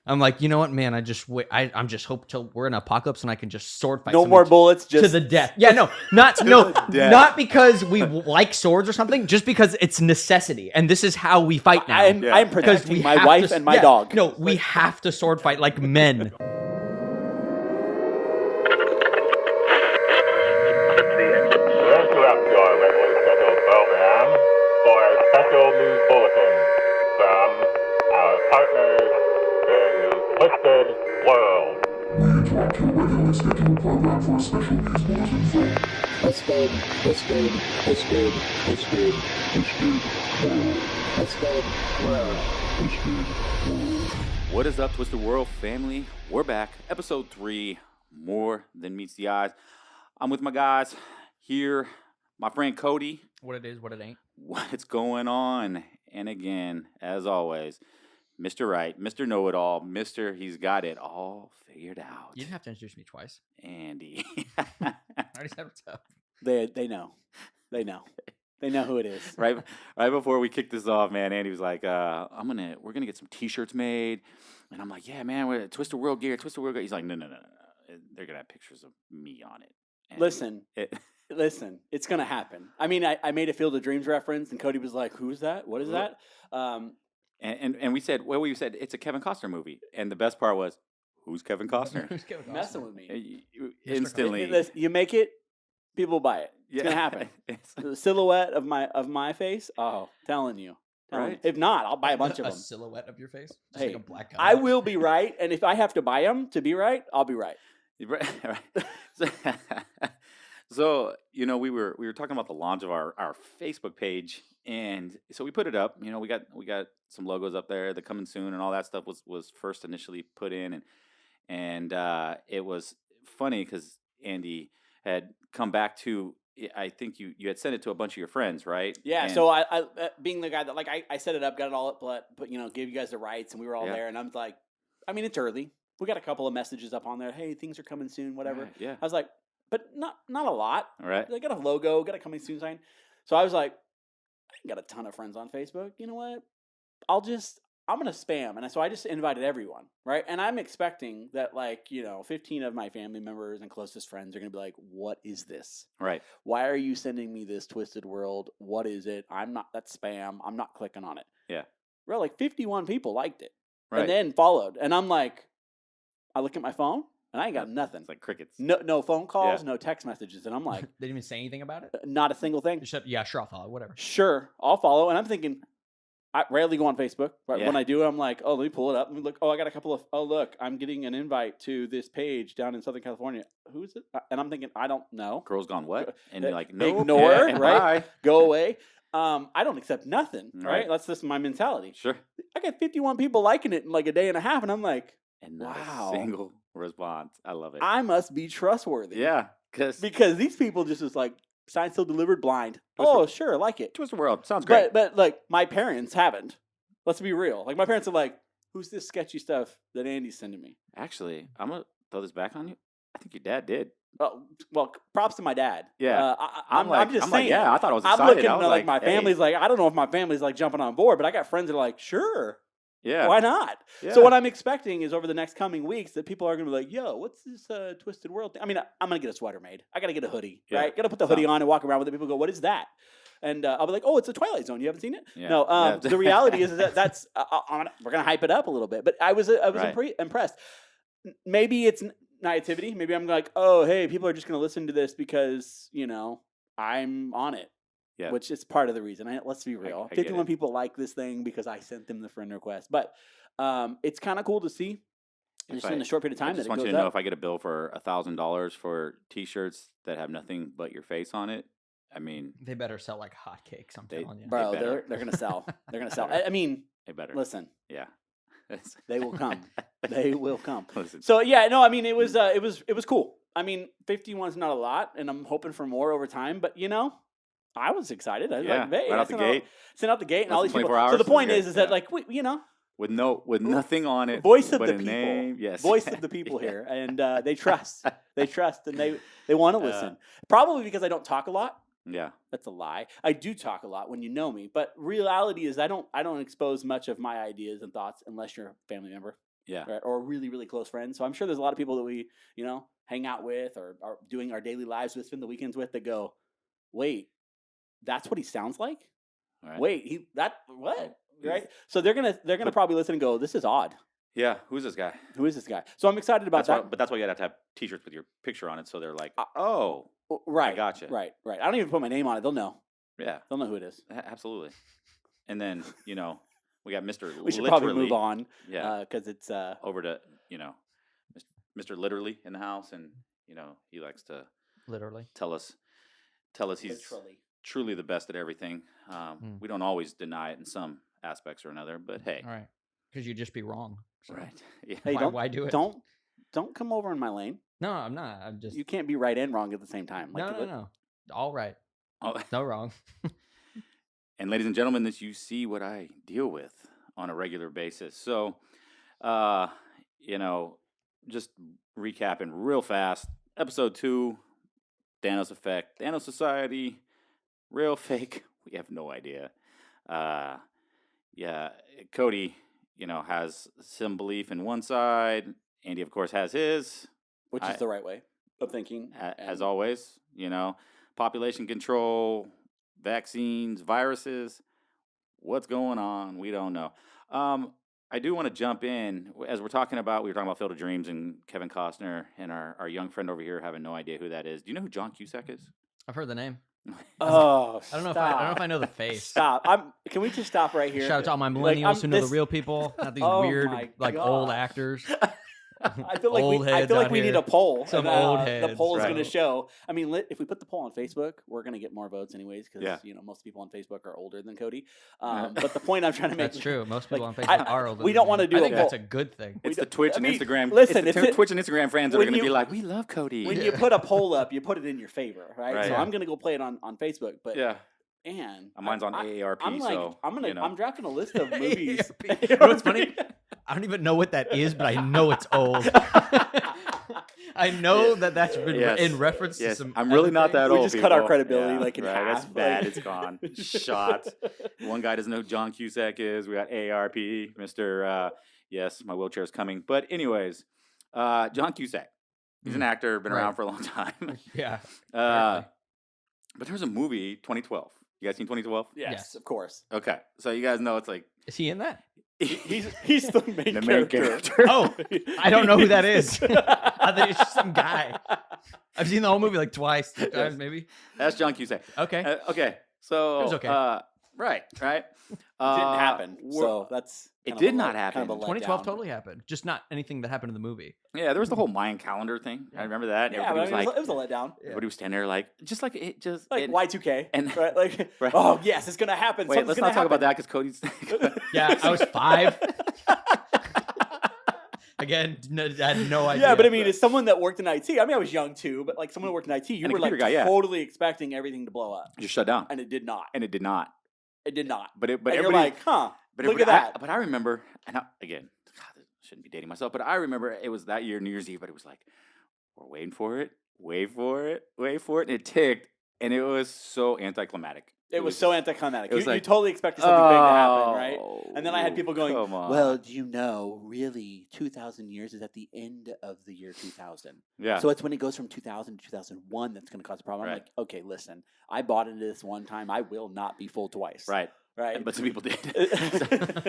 I'm like, you know what, man? I'm just hope till we're in an apocalypse and I can just sword fight. No more bullets, just to the death. Yeah, no, not because we like swords or something, just because it's necessity, and this is how we fight now. I'm protecting my wife and my dog. No, we have to sword fight like men. Interrupt your regularly scheduled program for a special news bulletin from our partners in the Twisted World. We interrupt your regularly scheduled program for a special news bulletin from Twisted World. What is up, Twisted World family? We're back. Episode 3, More Than Meets the Eyes. I'm with my guys here. My friend Cody. What it is, what it ain't. What's going on? And again, as always, Mr. Right, Mr. Know-It-All, Mr. He's got it all figured out. You didn't have to introduce me twice. Andy. I already said what's up. They know. They know who it is. Right before we kicked this off, man, Andy was like, we're gonna get some t-shirts made. And I'm like, yeah, man, we're Twisted World gear. He's like, no. They're gonna have pictures of me on it. And Listen, it's gonna happen. I mean, I made a Field of Dreams reference, and Cody was like, "Who's that? What is that?" And we said, we said it's a Kevin Costner movie, and the best part was, who's Kevin Costner? Who's Kevin Costner? Messing with me. Instantly, You make it, people will buy it. It's gonna happen. The silhouette of my face. Oh, telling you. Right. If not, I'll buy a bunch of them. A silhouette of your face. Just Hey, like a black guy. I will be right, and if I have to buy them to be right, I'll be right. Right. So we were talking about the launch of our Facebook page, and so we put it up. We got some logos up there. The coming soon and all that stuff was first initially put in, and it was funny because Andy had come back to. I think you had sent it to a bunch of your friends, right? Yeah. So I being the guy that I set it up, got it all up, but gave you guys the rights, and we were all there, and I'm like, I mean, it's early. We got a couple of messages up on there. Hey, things are coming soon, whatever. Right, yeah. I was like, but not a lot. All right. They got a logo, got a coming soon sign. So I was like, I got a ton of friends on Facebook. You know what? I'm going to spam. And so I just invited everyone, right? And I'm expecting that 15 of my family members and closest friends are going to be like, what is this? Right. Why are you sending me this Twisted World? What is it? That's spam. I'm not clicking on it. Yeah. Well, 51 people liked it. Right. And then followed. And I'm like, I look at my phone and I ain't got nothing. It's like crickets. No phone calls, no text messages. And I'm like, They didn't even say anything about it? not a single thing. You said, yeah, sure, I'll follow, whatever. Sure, I'll follow. And I'm thinking, I rarely go on Facebook. But Yeah. when I do, I'm like, oh, let me pull it up. And look, I got a couple of, look, I'm getting an invite to this page down in Southern California. Who is it? And I'm thinking, I don't know. Girls Gone What? And you're like, no. Ignore, yeah, right? bye. Go away. I don't accept nothing, right? Right. That's just my mentality. Sure. I got 51 people liking it in like a day and a half. And I'm like, And not wow. a single response. I love it. I must be trustworthy. Yeah. Because these people just is like, signed, still delivered, blind. Oh, sure, like it. Twisted World. Sounds great. But like, my parents haven't. Let's be real. Like, my parents are like, who's this sketchy stuff that Andy's sending me? Actually, I'm going to throw this back on you. I think your dad did. Oh, well, props to my dad. Yeah. I'm just saying. yeah, I thought I was I'm excited. looking I was at like my hey. family's like, I don't know if my family's like jumping on board, but I got friends that are like, sure. Yeah. Why not? Yeah. So what I'm expecting is over the next coming weeks that people are going to be like, yo, what's this Twisted World thing? I mean, I'm going to get a sweater made. I got to get a hoodie, right? Got to put the hoodie on and walk around with it. People go, what is that? And I'll be like, oh, it's a Twilight Zone. You haven't seen it? Yeah. No. The reality is that that's we're going to hype it up a little bit. But I was impressed. Maybe it's naivety. Maybe I'm like, oh, hey, people are just going to listen to this because, I'm on it. Yeah. Which is part of the reason. Let's be real. I get 51 it. people like this thing because I sent them the friend request. But it's kind of cool to see just in a short period of time I just that it want goes you to know up. if I get a bill for $1,000 for T-shirts that have nothing but your face on it, I mean, They better sell like hotcakes, I'm telling you. Bro, better. they're going to sell. They're going to sell. I mean, they better. listen, Yeah. they will come. They will come. Listen. So yeah, no, I mean, it was cool. I mean, 51's not a lot, and I'm hoping for more over time. But I was excited. I was like, hey, right out the gate. Sent out the gate, and Less all than these people. 24 hours, So the point this is great. that like with nothing on it. voice of but the a people. Name. Yes. Voice of the people Yeah. here, and they trust, and they want to listen. Probably because I don't talk a lot. Yeah. That's a lie. I do talk a lot when you know me, but reality is I don't expose much of my ideas and thoughts unless you're a family member. Yeah. right? Or really, really close friends. So I'm sure there's a lot of people that we, hang out with or are doing our daily lives with, spend the weekends with, that go, wait, that's what he sounds like? Right. Wait, what? Oh, Right? So they're gonna probably listen and go, this is odd. Yeah. Who's this guy? Who is this guy? So I'm excited about that. But that's why you have to have T-shirts with your picture on it, so they're like, oh, Right. gotcha. Right. I don't even put my name on it. They'll know. Yeah. They'll know who it is. Absolutely. And then we got Mr. We should Literally. probably move on. Yeah. Because it's Over to Mr. Literally in the house, and he likes to Literally. tell us he's literally. truly the best at everything. We don't always deny it in some aspects or another, but hey, All right. Because you'd just be wrong. So. right? Yeah. Hey, Why do it? Don't come over in my lane. No, I'm not. I'm just. You can't be right and wrong at the same time. No. All right. Oh, No wrong. and ladies and gentlemen, this you see what I deal with on a regular basis. So, just recapping real fast. Episode 2, Thanos Effect, Thanos Society, real, fake. We have no idea. Cody, has some belief in one side. Andy, of course, has his. Which is the right way of thinking. As always, population control, vaccines, viruses. What's going on? We don't know. I do want to jump in as we were talking about Field of Dreams and Kevin Costner and our young friend over here having no idea who that is. Do you know who John Cusack is? I've heard the name. Oh, I don't know if I know the face. Stop. Can we just stop right here? Shout out to all my millennials who know the real people, not these weird old actors. I feel like we need a poll. Some and, old The heads, poll is right. going to show. I mean, if we put the poll on Facebook, we're going to get more votes anyways because Yeah. most people on Facebook are older than Cody. But the point I'm trying to make That's true. Most people on like, Facebook are older. we than don't me. wanna do I a think poll. that's a good thing. It's the Twitch and Instagram. Listen, it's the Twitch and Instagram fans that are when going to be you- like, we love Cody. when you put a poll up, you put it in your favor, right? Right. So Yeah. I'm going to go play it on Facebook. But yeah. man, Mine's on AARP. I'm like, so I'm drafting a list of movies. You know what's funny? I don't even know what that is, but I know it's old. I know that's been in reference to some. I'm really not that We old. just cut our people. credibility, Yeah, like, in right. half, That's bad. like- It's gone. Shot. One guy doesn't know who John Cusack is. We got AARP, Mr. Yes, my wheelchair's coming. But anyways, John Cusack. He's an actor, been around for a long time. Yeah. But there was a movie, 2012. You guys seen 2012? Yes, of course. Okay, so you guys know it's like Is he in that? He's the main the main character. character. Oh, I don't know who that is. I thought it's just some guy. I've seen the whole movie like twice, 3 times maybe. That's John Cusack. Okay. Okay, so It was okay. right. It didn't happen. So that's It kind of did a not let- happen. Kind of a 2012 letdown. totally happened. Just not anything that happened in the movie. Yeah, there was the whole Mayan calendar thing. I remember that. Yeah, Everybody but was like, it was a letdown. everybody was standing there like Like Y2K, and- right? Like, Right. oh yes, it's gonna happen. Wait, let's not talk about that because Cody's. Yeah, I was 5. Again, I had no idea. Yeah, but I mean, as someone that worked in IT, I mean, I was young too, but like someone who worked in IT, you And a were like computer guy, yeah. totally expecting everything to blow up, just shut down, and it did not. and it did not. It did not. But And you're you're like, huh? but look at that. But I remember, and again, God, I shouldn't be dating myself, but I remember it was that year, New Year's Eve. But it was like, we're waiting for it, wait for it, and it ticked, and it was so anticlimactic. It was so anticlimactic. it was You like, totally expected something big to happen, right? oh, And then I had people going, come on. well, do you know, really, 2,000 years is at the end of the year 2000. yeah, So it's when it goes from 2000 to 2001 that's going to cause a problem. I'm Right. like, okay, listen, I bought into this one time. I will not be fooled twice. right. Right. But some people did.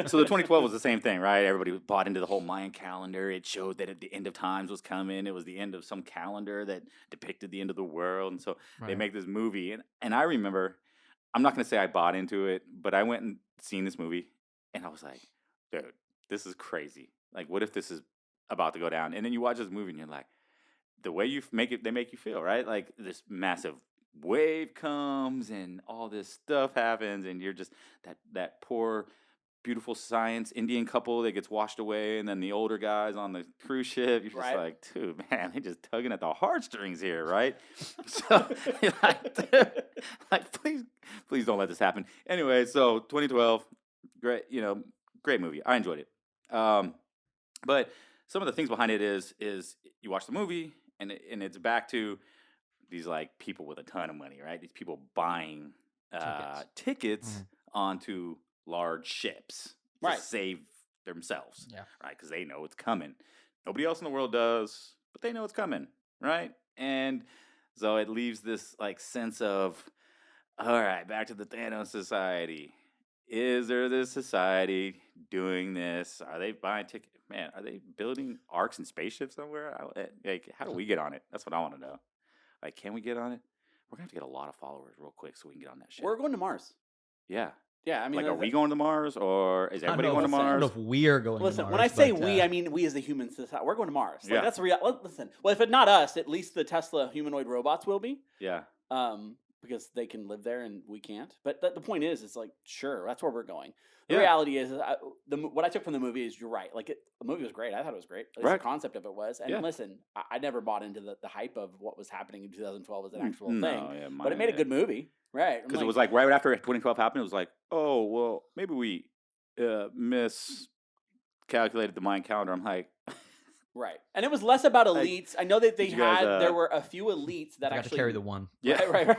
So the 2012 was the same thing, right? Everybody bought into the whole Mayan calendar. It showed that the end of times was coming. It was the end of some calendar that depicted the end of the world. And so they Right. make this movie. And I remember, I'm not going to say I bought into it, but I went and seen this movie. And I was like, dude, this is crazy. Like, what if this is about to go down? And then you watch this movie and you're like, the way you make it, they make you feel, right? Like this massive wave comes and all this stuff happens, and you're just that poor, beautiful science Indian couple that gets washed away, and then the older guys on the cruise ship. You're just Right. like, dude, man, they're just tugging at the heartstrings here, right? So you're like, dude, like, please don't let this happen. Anyway, so 2012, great, great movie. I enjoyed it. But some of the things behind it is you watch the movie and it's back to these like people with a ton of money, right? These people buying tickets Mhm. onto large ships to Right. save themselves, Yeah. right? Because they know it's coming. Nobody else in the world does, but they know it's coming, right? And so it leaves this like sense of, all right, back to the Thanos society. Is there this society doing this? Are they buying tickets? Man, are they building arcs and spaceships somewhere? Like, how do we get on it? That's what I want to know. Like, can we get on it? We're gonna have to get a lot of followers real quick so we can get on that shit. We're going to Mars. Yeah. Yeah, I mean, Like, are we going to Mars or is everybody going to I don't know Mars? if we're going Listen, to Mars. when I say but, we, I mean we as a human society. We're going to Mars. Like, Yeah. that's real. Listen, well, if it's not us, at least the Tesla humanoid robots will be. Yeah. Because they can live there and we can't. But the point is, it's like, sure, that's where we're going. The Yeah. reality is, what I took from the movie is you're right. Like, the movie was great. I thought it was great. At least Right. the concept of it was. And Yeah. listen, I never bought into the hype of what was happening in 2012 as an actual No, thing. yeah, But it made a good movie. Right. I'm Because it was like right after 2012 happened, it was like, oh, well, maybe we miscalculated the Mayan calendar. I'm like, right. And it was less about Like, elites. I know that they did you guys, had, there were a few elites that I got actually to carry the one. yeah. Right.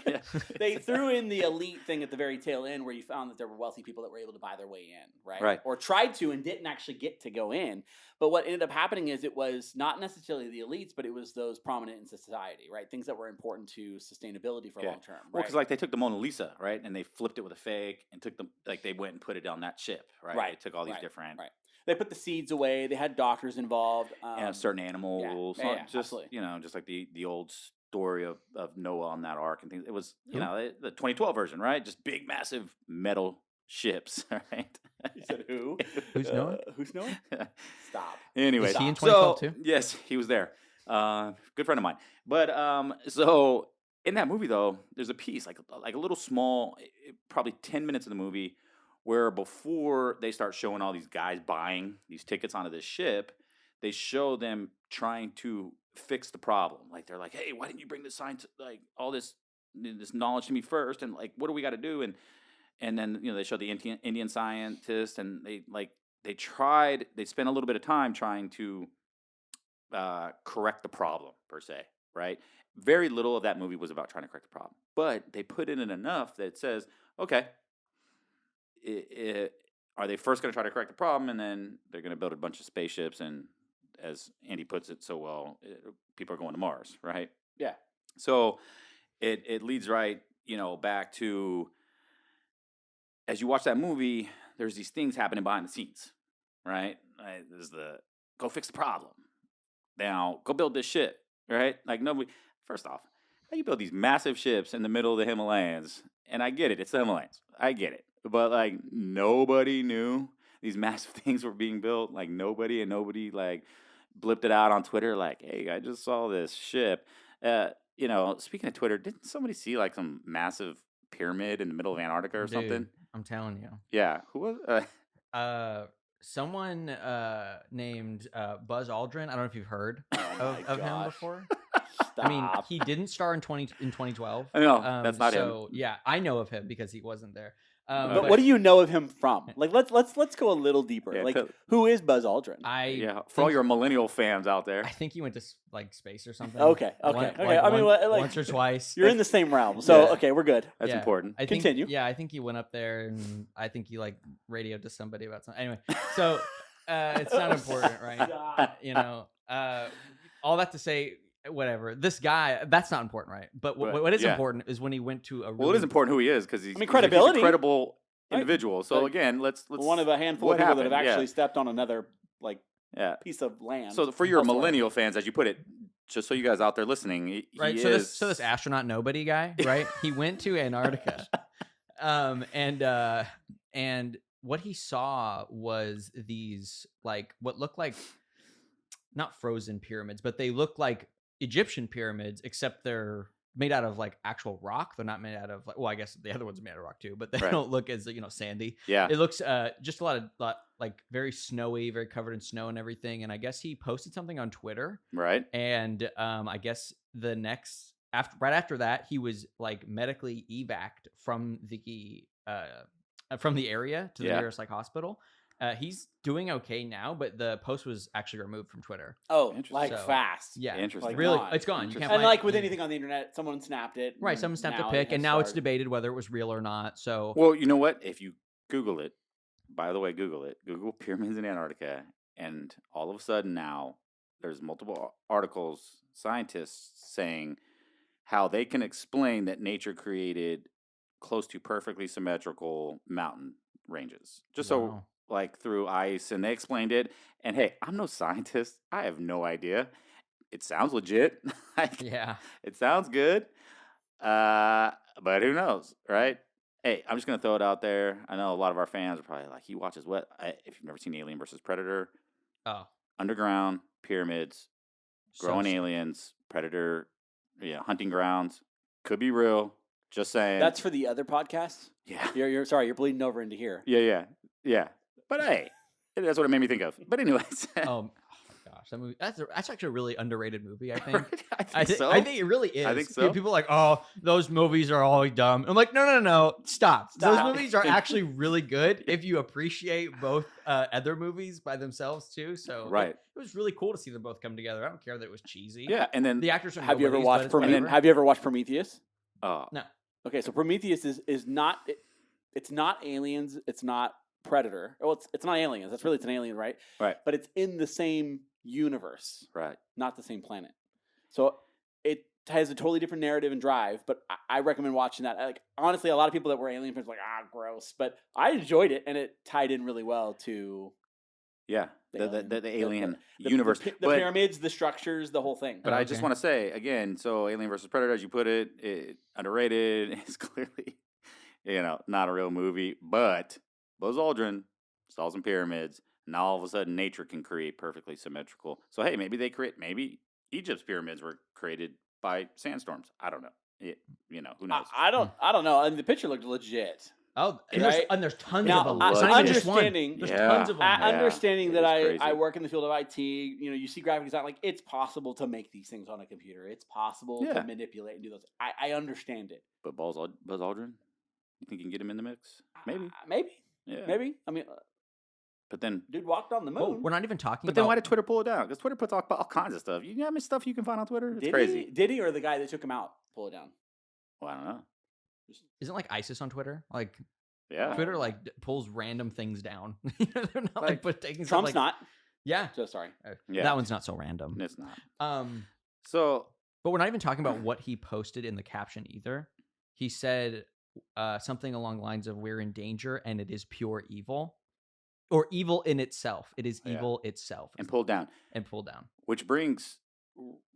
Yeah. They threw in the elite thing at the very tail end where you found that there were wealthy people that were able to buy their way in, right? Right. Or tried to and didn't actually get to go in. But what ended up happening is it was not necessarily the elites, but it was those prominent in society, right? Things that were important to sustainability for Yeah. long term. Well, Right? because like they took the Mona Lisa, right, and they flipped it with a fake and took them, like they went and put it on that ship, right? Right, They took all these right, different right. They put the seeds away. They had doctors involved. certain animals, yeah, just absolutely. just like the old story of Noah on that ark and things. It was the 2012 version, right? Just big, massive metal ships, right? You said who? Who's Noah? Who's Noah? Stop. Anyway, Was he in so 2012 too? yes, he was there. Good friend of mine. But so in that movie though, there's a piece like a little small, probably 10 minutes of the movie, where before they start showing all these guys buying these tickets onto this ship, they show them trying to fix the problem. Like they're like, hey, why didn't you bring this science, like all this knowledge to me first? And like, what do we got to do? And then they show the Indian scientist, and they spent a little bit of time trying to correct the problem per se, right? Very little of that movie was about trying to correct the problem, but they put in it enough that it says, okay, are they first going to try to correct the problem, and then they're going to build a bunch of spaceships, and as Andy puts it so well, people are going to Mars, right? Yeah. So it leads right, back to, as you watch that movie, there's these things happening behind the scenes, right? There's go fix the problem. Now go build this shit, right? Like nobody. First off, how you build these massive ships in the middle of the Himalayas? And I get it, it's the Himalayas. I get it. But like nobody knew these massive things were being built. Like nobody like blipped it out on Twitter. Like, hey, I just saw this ship. Speaking of Twitter, didn't somebody see like some massive pyramid in the middle of Antarctica or something? Dude, I'm telling you. Yeah, who was? Someone named Buzz Aldrin. I don't know if you've heard of him gosh. before. Stop. I mean, he didn't star in 2012. I know that's not him. So yeah, I know of him because he wasn't there. But what do you know of him from? Like, let's go a little deeper. Yeah, like, who is Buzz Aldrin? For all your millennial fans out there. I think he went to like space or something. Okay. I mean, once or twice. You're in the same realm, so Yeah. okay, we're good. That's Yeah. important. I think, Continue. Yeah, I think he went up there, and I think he like radioed to somebody about something. Anyway, so it's not important, right? All that to say, whatever. This guy, that's not important, right? But what is important is when he went to a. Really, Well, it is important who he is because he's credibility. He's a credible Right. individual. So Like, again, let's one of a handful of what people that have happened? actually Yeah. stepped on another Yeah. piece of land. So for your elsewhere. millennial fans, as you put it, just so you guys out there listening, right? he So is... this astronaut nobody guy, right? He went to Antarctica, and what he saw was these like what looked like not frozen pyramids, but they look like Egyptian pyramids, except they're made out of like actual rock. They're not made out of like, well, I guess the other one's made out of rock too, but they Right. don't look as sandy. Yeah. It looks just a lot like very snowy, very covered in snow and everything. And I guess he posted something on Twitter, Right. and I guess right after that, he was like medically evac'd from the area to the Yeah. nearest like hospital. He's doing okay now, but the post was actually removed from Twitter. Oh, Interesting. like So, fast. Yeah, Interesting. Like, really, gone. it's gone. You can't And find like with it. anything on the internet, someone snapped it. Right, and someone snapped a now it pic, has and now it's started. debated whether it was real or not. So Well, you know what? If you Google it, by the way, Google it. Google pyramids in Antarctica, and all of a sudden now there's multiple articles, scientists saying how they can explain that nature created close to perfectly symmetrical mountain ranges. Just so Wow. like through ice, and they explained it. And hey, I'm no scientist. I have no idea. It sounds legit. Like, Yeah. it sounds good. But who knows, right? Hey, I'm just gonna throw it out there. I know a lot of our fans are probably like, "He watches what?" If you've never seen Alien versus Predator, Oh, underground pyramids, so growing sick. aliens, predator, hunting grounds, could be real. Just saying. That's for the other podcasts. yeah, You're sorry. You're bleeding over into here. yeah. But hey, that's what it made me think of. But anyways, Oh my gosh, that movie. That's actually a really underrated movie. I think. right? I think I think so. I think it really is. I think so. People are like, oh, those movies are all dumb. I'm like, no, stop. Those Stop. movies are actually really good if you appreciate both other movies by themselves too. So Right. it was really cool to see them both come together. I don't care that it was cheesy. Yeah, and then The actors are Have you ever nobodies, watched but it's whatever. Have you ever watched Prometheus? uh, No. Okay, so Prometheus is not. It's not aliens. It's not Predator. Well, it's not aliens. That's really it's an alien, right? Right. But it's in the same universe, right. not the same planet. So it has a totally different narrative and drive. But I recommend watching that. Like honestly, a lot of people that were alien fans were like gross, but I enjoyed it and it tied in really well to Yeah, the alien universe. the But- pyramids, the structures, the whole thing. But I just Okay. want to say again, so Alien versus Predator, as you put it, underrated. It's clearly, not a real movie. But Buzz Aldrin saw some pyramids. Now all of a sudden, nature can create perfectly symmetrical. So hey, maybe Egypt's pyramids were created by sandstorms. I don't know. Who knows? I don't know. And the picture looked legit. Oh, and, Right? there's tons Now, of them. I- It's not even just one. understanding- There's Yeah. tons of them. I Yeah, understanding it that was I crazy. work in the field of IT. You see graphic design, like it's possible to make these things on a computer. It's possible Yeah. to manipulate and do those. I understand it. But Buzz Aldrin, you think you can get him in the mix? Maybe. Maybe. Yeah. I mean, But then, dude walked on the Oh, moon. we're not even talking but about. then why did Twitter pull it down? Because Twitter puts all kinds of stuff. You know how much stuff you can find on Twitter? It's crazy. Did he or the guy that took him out pull it down? Well, I don't know. Isn't like ISIS on Twitter? Like Yeah. Twitter pulls random things down. They're not Like, but taking Trump's stuff, not. Yeah. So sorry. Yeah. That one's not so random. It's not. But we're not even talking about what he posted in the caption either. He said something along the lines of "We're in danger, and it is pure evil, or evil in itself. It is Yeah. evil itself." And pulled down. and pull down. Which brings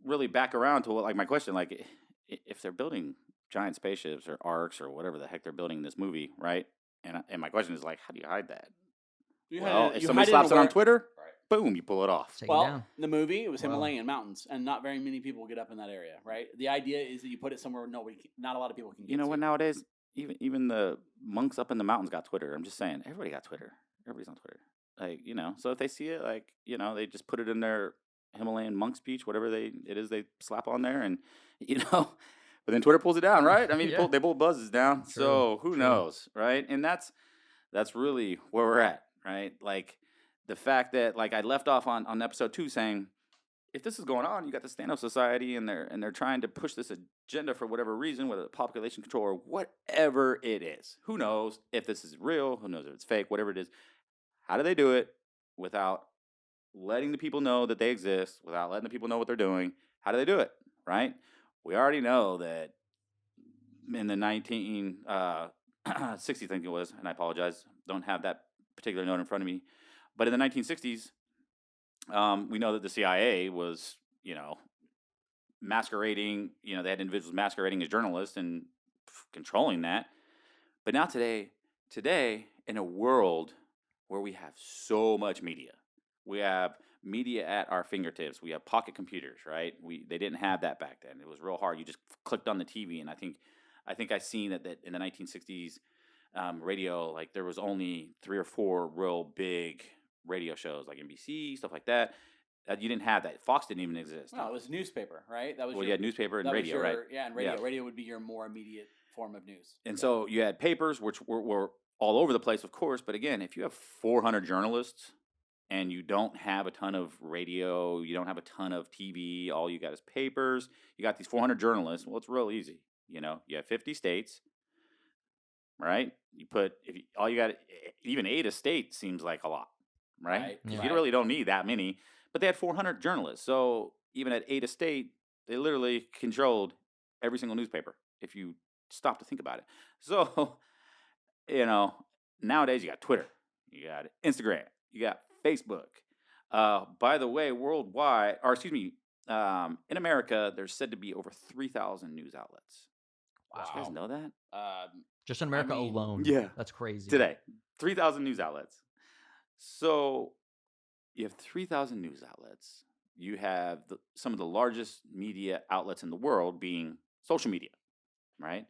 really back around to my question, like if they're building giant spaceships or arcs or whatever the heck they're building in this movie, right? And my question is like, how do you hide that? If somebody slaps it on Twitter, boom, you pull it off. Take it Well, down. the movie, it was Wow. Himalayan mountains, and not very many people get up in that area, right? The idea is that you put it somewhere where not a lot of people can get You know to. what? Nowadays, even the monks up in the mountains got Twitter. I'm just saying, everybody got Twitter. Everybody's on Twitter. So if they see it, they just put it in their Himalayan monk speech, whatever it is they slap on there, and but then Twitter pulls it down, right? I mean, Yeah. they pull buzzes down. True, So who true. knows, right? And that's really where we're at, right? Like the fact that I left off on episode 2 saying, if this is going on, you got the Stand Up Society and they're trying to push this agenda for whatever reason, whether population control or whatever it is. Who knows if this is real? Who knows if it's fake? Whatever it is. How do they do it without letting the people know that they exist, without letting the people know what they're doing? How do they do it, right? We already know that in the 1960s, I think it was, and I apologize, don't have that particular note in front of me, but in the 1960s, we know that the CIA was, masquerading, they had individuals masquerading as journalists and controlling that. But now today, in a world where we have so much media, we have media at our fingertips. We have pocket computers, right? They didn't have that back then. It was real hard. You just clicked on the TV, and I think I seen that in the 1960s, radio, there was only 3 or 4 real big radio shows like NBC, stuff like that. You didn't have that. Fox didn't even exist. No, it was newspaper, right? That was you had newspaper and radio, right? Yeah, and radio. Yeah. Radio would be your more immediate form of news. And so you had papers, which were all over the place, of course. But again, if you have 400 journalists and you don't have a ton of radio, you don't have a ton of TV, all you got is papers, you got these 400 journalists, well, it's real easy. You have 50 states, right? You put all you got. Even 8 a state seems like a lot, right? Right, 'Cause Yeah. you really don't need that many. But they had 400 journalists, so even at 8 a state, they literally controlled every single newspaper. If you stop to think about it, so nowadays you got Twitter, you got Instagram, you got Facebook. By the way, worldwide, or excuse me, in America, there's said to be over 3,000 news outlets. Did you guys know that? Just in America mean, alone. yeah. That's crazy. Today, 3,000 news outlets. So you have 3,000 news outlets. You have some of the largest media outlets in the world being social media, right?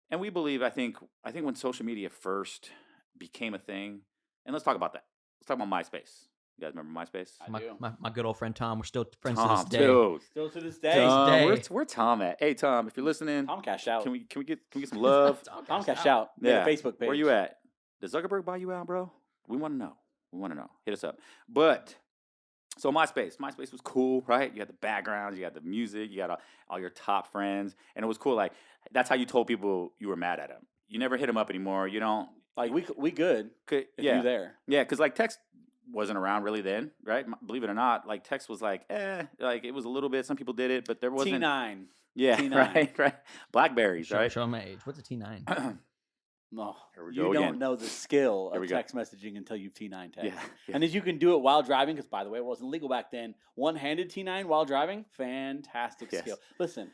And we believe, I think when social media first became a thing, and let's talk about that. Let's talk about MySpace. You guys remember MySpace? I My, do. my good old friend Tom. We're still friends Tom, to this day. dude. Still to this day. Tom, day. where's Tom at? Hey, Tom, if you're listening, Tom cashed out. can we get some love? Tom cashed out. Made a Facebook page. Where you at? Does Zuckerberg buy you out, bro? We want to know. Hit us up. But so MySpace was cool, right? You had the backgrounds, you had the music, you got all your top friends, and it was cool. Like that's how you told people you were mad at them. You never hit them up anymore. You don't Like we good if you there. Yeah, because like text wasn't around really then, right? Believe it or not, like text was like it was a little bit. Some people did it, but there wasn't. T9. Yeah, T9. right. Blackberries, right? Show my age. What's a T9? No, Here we you go don't again. know the skill Here of we go. text messaging until you've T9 text. Yeah, And as you can do it while driving, because by the way, it wasn't legal back then. One-handed T9 while driving, fantastic Yes. skill. Listen,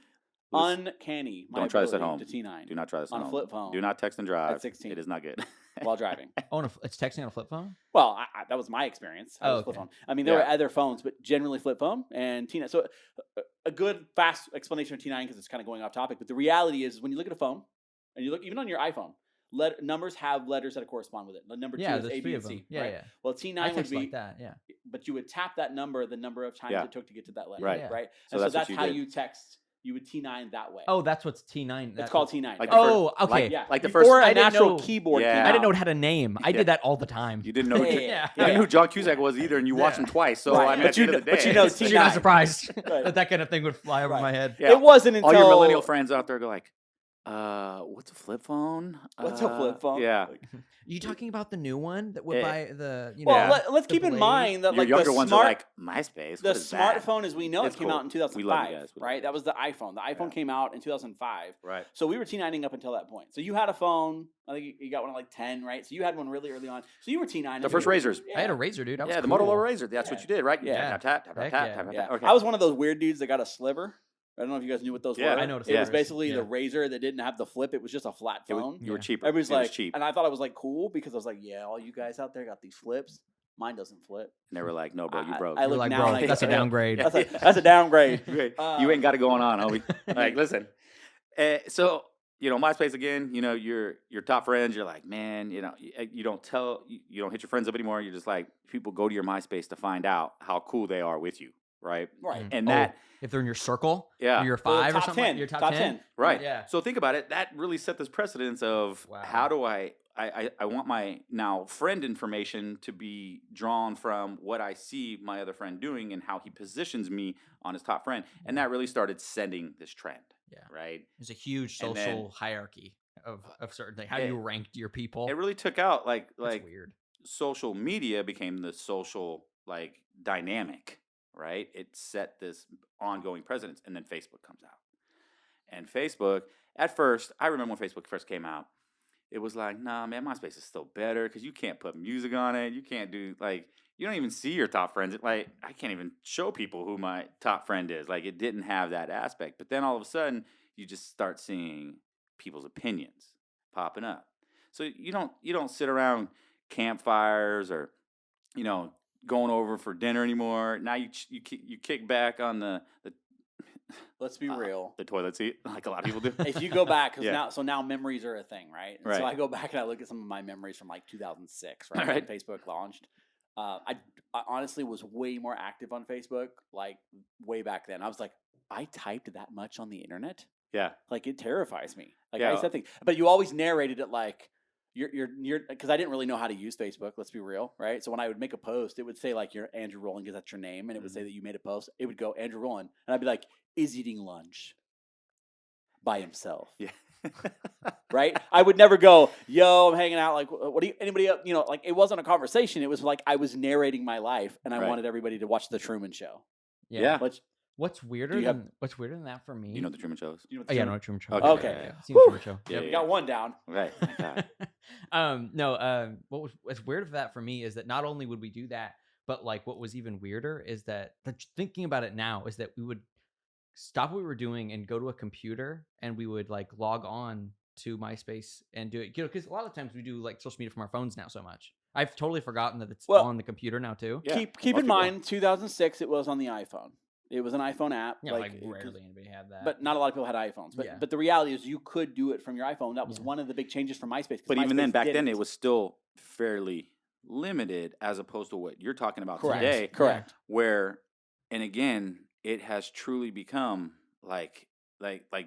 Listen, uncanny. My don't try this at ability home. To T9 Do not try this on at a home. flip phone. Do not text and drive. At 16. It is not good. while driving. Oh, and it's texting on a flip phone? Well, that was my experience. I Oh, was flip okay. phone. I mean, there were Yeah. other phones, but generally flip phone and T9. So a good fast explanation of T9 because it's kind of going off topic. But the reality is when you look at a phone and you look even on your iPhone, numbers have letters that correspond with it. The number 2 Yeah, is there's A, 3 B, of and them. C. Yeah, right? yeah. Well, I T9 would text be like that, yeah. but you would tap that number the number of times Yeah. it took to get to that letter. Right. Yeah. Right. So And that's so what that's you how did. you text. You would T9 that way. Oh, that's what's T9. it's called T9. Like right? the Oh, okay. Like, yeah. like the Before first. a I didn't natural know- keyboard Yeah. came I out. didn't know it had a name. I Yeah. did that all the time. You didn't know. Yeah. You Yeah. didn't know who John Cusack was either, and you watched him twice. So Right. I mean, But at the you end of the know- but day, you know it's- T9. You're not surprised Right. that kind of thing would fly over Right. my head. Yeah. It wasn't until all your millennial friends out there go like, what's a flip phone? What's a flip phone? Yeah. Like, You talking about the new one that would Eh, buy the, you well, know, let's the keep in Blade? mind that Your like younger the ones smart, are like MySpace. the What is that? smartphone as we know It's it came cool. out in We love you 2005. guys. We love Right. you. That was the iPhone. The iPhone Yeah. came out in 2005. Right. So we were T9ing up until that point. So you had a phone. I think you got one at like 10, right? So you had one really early on. So you were T9. The first Razors. I had a Razor, dude. That was Yeah, the cool. Motorola Razor. That's Yeah. what you did, right? You Yeah. Tap, tap, tap, tap, Heck tap, yeah. tap, tap, Yeah. tap. Okay. I was one of those weird dudes that got a sliver. I don't know if you guys knew what those Yeah, were. I know what It was slivers. basically Yeah. the Razor that didn't have the flip. It was just a flat It was- phone. you were Yeah. cheaper. Everybody's It was like, cheap. and I thought it was like cool because I was like, yeah, all you guys out there got these flips. Mine doesn't flip. And they were like, no, bro, you broke. I You're look like, now bro, and I that's a go, downgrade. Yeah. That's a downgrade. You ain't got it going on, homie. Like, listen. So, MySpace again, your top friends, you're like, man, you don't hit your friends up anymore. You're just like, people go to your MySpace to find out how cool they are with you, right? Right. And Oh, that, if they're in your circle, Yeah. or your Well, 5 or top something, 10. your top, Top 10. 10. right. Yeah. So think about it. That really set this precedence of Wow. how do I want my now friend information to be drawn from what I see my other friend doing and how he positions me on his top friend. And that really started setting this trend. Yeah. Right. There's a huge And social then- hierarchy of certain things. How It- you ranked your people. It really took out That's like weird. social media became the social dynamic, right? It set this ongoing precedence, and then Facebook comes out. And Facebook, at first, I remember when Facebook first came out, it was like, nah, man, MySpace is still better because you can't put music on it. You can't do you don't even see your top friends. I can't even show people who my top friend is. It didn't have that aspect. But then all of a sudden, you just start seeing people's opinions popping up. So you don't sit around campfires or going over for dinner anymore. Now you kick back on the Let's be real. the toilet seat like a lot of people do. If you go back, Yeah. now memories are a thing, right? And Right. So I go back and I look at some of my memories from 2006, right? Right. When Facebook launched. I honestly was way more active on Facebook, way back then. I was like, I typed that much on the internet. Yeah. It terrifies me. Yeah. I said things, but you always narrated it like you're because I didn't really know how to use Facebook. Let's be real, right? So when I would make a post, it would say you're Andrew Rowland because that's your name, and it would say that you made a post. It would go Andrew Rowland, and I'd be like, is eating lunch by himself. Yeah. Right? I would never go, yo, I'm hanging out. Like, what do you, anybody else, like it wasn't a conversation. It was like I was narrating my life and I Right. wanted everybody to watch The Truman Show. Yeah. Which, What's weirder you have- than that for me? You know the Truman Show is? you know, Oh yeah, no Truman Show. Okay. Okay. Yeah, seen the Whew. Truman Show. Yeah, we got one down. Right. No. What's weird of that for me is that not only would we do that, but like what was even weirder is that thinking about it now is that we would stop what we were doing and go to a computer and we would like log on to MySpace and do it. Because a lot of times we do like social media from our phones now so much. I've totally forgotten that it's on the computer now too. Yeah, Keep most in people- mind, 2006, it was on the iPhone. It was an iPhone app. Yeah, like rarely anybody had that. But not a lot of people had iPhones. But Yeah. but the reality is you could do it from your iPhone. That was one of the big changes from MySpace. 'cause But even then, MySpace back then, didn't. it was still fairly limited as opposed to what you're talking about Correct. today. Correct. Where, and again, it has truly become like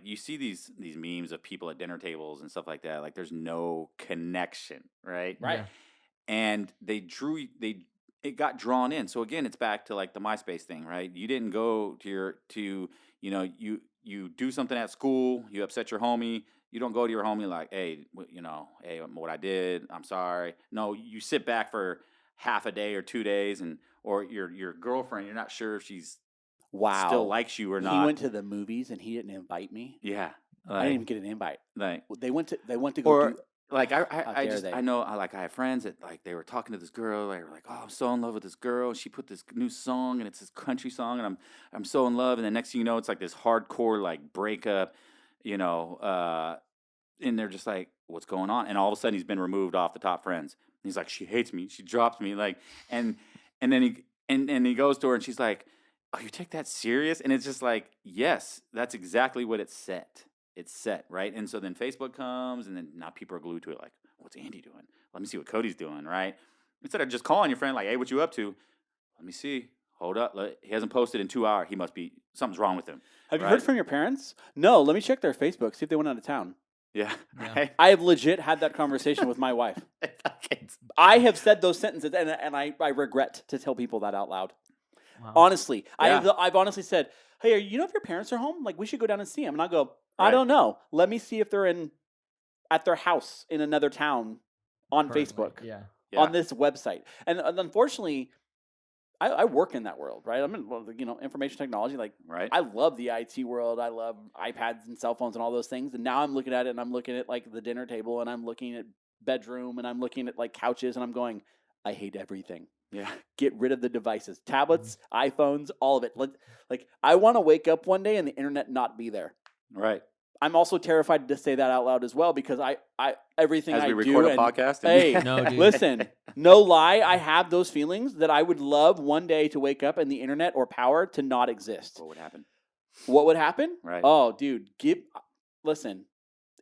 you see these memes of people at dinner tables and stuff like that. Like there's no connection, right? Right. Yeah. And it got drawn in. So again, it's back to like the MySpace thing, right? You didn't go to you do something at school, you upset your homie. You don't go to your homie like, hey, hey, what I did, I'm sorry. No, you sit back for half a day or 2 days, or your girlfriend, you're not sure if she's Wow. still likes you or not. He went to the movies and he didn't invite me. Yeah, I didn't even get an invite. like They went to go or do. like How I dare just they? I know I have friends that like they were talking to this girl. They were like, oh, I'm so in love with this girl. She put this new song and it's this country song, and I'm so in love. And the next thing you know, it's like this hardcore like breakup, and they're just like, what's going on? And all of a sudden, he's been removed off the top friends. And he's like, she hates me. She drops me. Like, and then he goes to her and she's like, oh, you take that serious? And it's just like, yes, that's exactly what it's set. It's set, right? And so then Facebook comes, and then now people are glued to it. Like, what's Andy doing? Let me see what Cody's doing, right? Instead of just calling your friend, like, hey, what you up to? Let me see. Hold up. He hasn't posted in 2 hours. He must be, something's wrong with him. Have you right? heard from your parents? No. Let me check their Facebook. See if they went out of town. Yeah, Yeah. right? I have legit had that conversation with my wife. I have said those sentences, and I regret to tell people that out loud. Wow. Honestly, Yeah. I've honestly said, hey, you know if your parents are home? Like, we should go down and see them. And I'll go, I Right. don't know. Let me see if they're at their house in another town on Currently, Facebook, Yeah. Yeah. on this website. And unfortunately, I work in that world, right? I'm in information technology. Like, Right. I love the IT world. I love iPads and cell phones and all those things. And now I'm looking at it, and I'm looking at like the dinner table, and I'm looking at bedroom, and I'm looking at like couches, and I'm going, I hate everything. Yeah. Get rid of the devices, tablets, iPhones, all of it. Like I want to wake up one day and the internet not be there. Right. I'm also terrified to say that out loud as well, because I everything As I we do. record a and- podcast. Hey, No, dude. listen, no lie. I have those feelings that I would love one day to wake up and the internet or power to not exist. What would happen? What would happen? Right. Oh, dude, listen.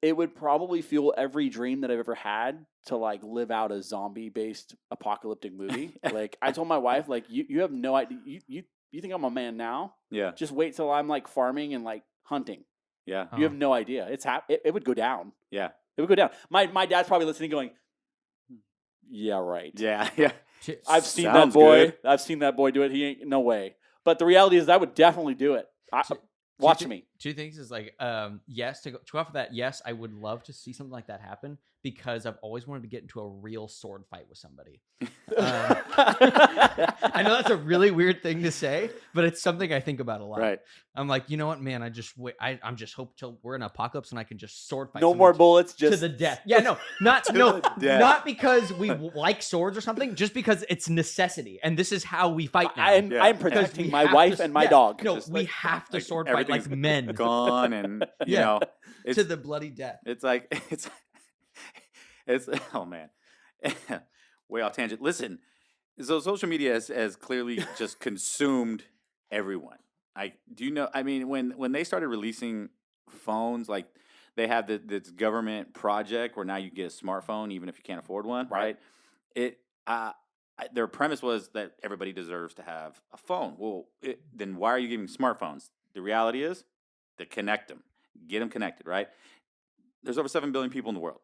It would probably fuel every dream that I've ever had to like live out a zombie-based apocalyptic movie. Like I told my wife, like you have no idea. You think I'm a man now? Yeah. Just wait till I'm like farming and like hunting. Yeah. You have no idea. It would go down. Yeah. It would go down. My dad's probably listening, going, "Yeah, right. Yeah. Yeah. I've seen that Sounds boy. good. I've seen that boy do it. He ain't no way." But the reality is, I would definitely do it. Watch me. Two things is like, yes, to go off of that, yes, I would love to see something like that happen because I've always wanted to get into a real sword fight with somebody. I know that's a really weird thing to say, but it's something I think about a lot. Right. I'm like, you know what, man? I'm just hope till we're in apocalypse and I can just sword fight. No someone more bullets. to Just the death. Yeah, no, not death. not because we like swords or something, just because it's necessity, and this is how we fight now. I'm Yeah. I'm Because protecting we my have wife to- and my yeah, dog. No, Just we like- have to like sword fight like everything's men Gone and you Yeah. know it's to the bloody death. it's like it's oh man. Way off tangent. Listen, so social media has clearly just consumed everyone. Do you know? I mean, when they started releasing phones, like they have this government project where now you get a smartphone even if you can't afford one, right? Their premise was that everybody deserves to have a phone. Well, then why are you giving smartphones? The reality is to connect them, get them connected, right? There's over 7 billion people in the world.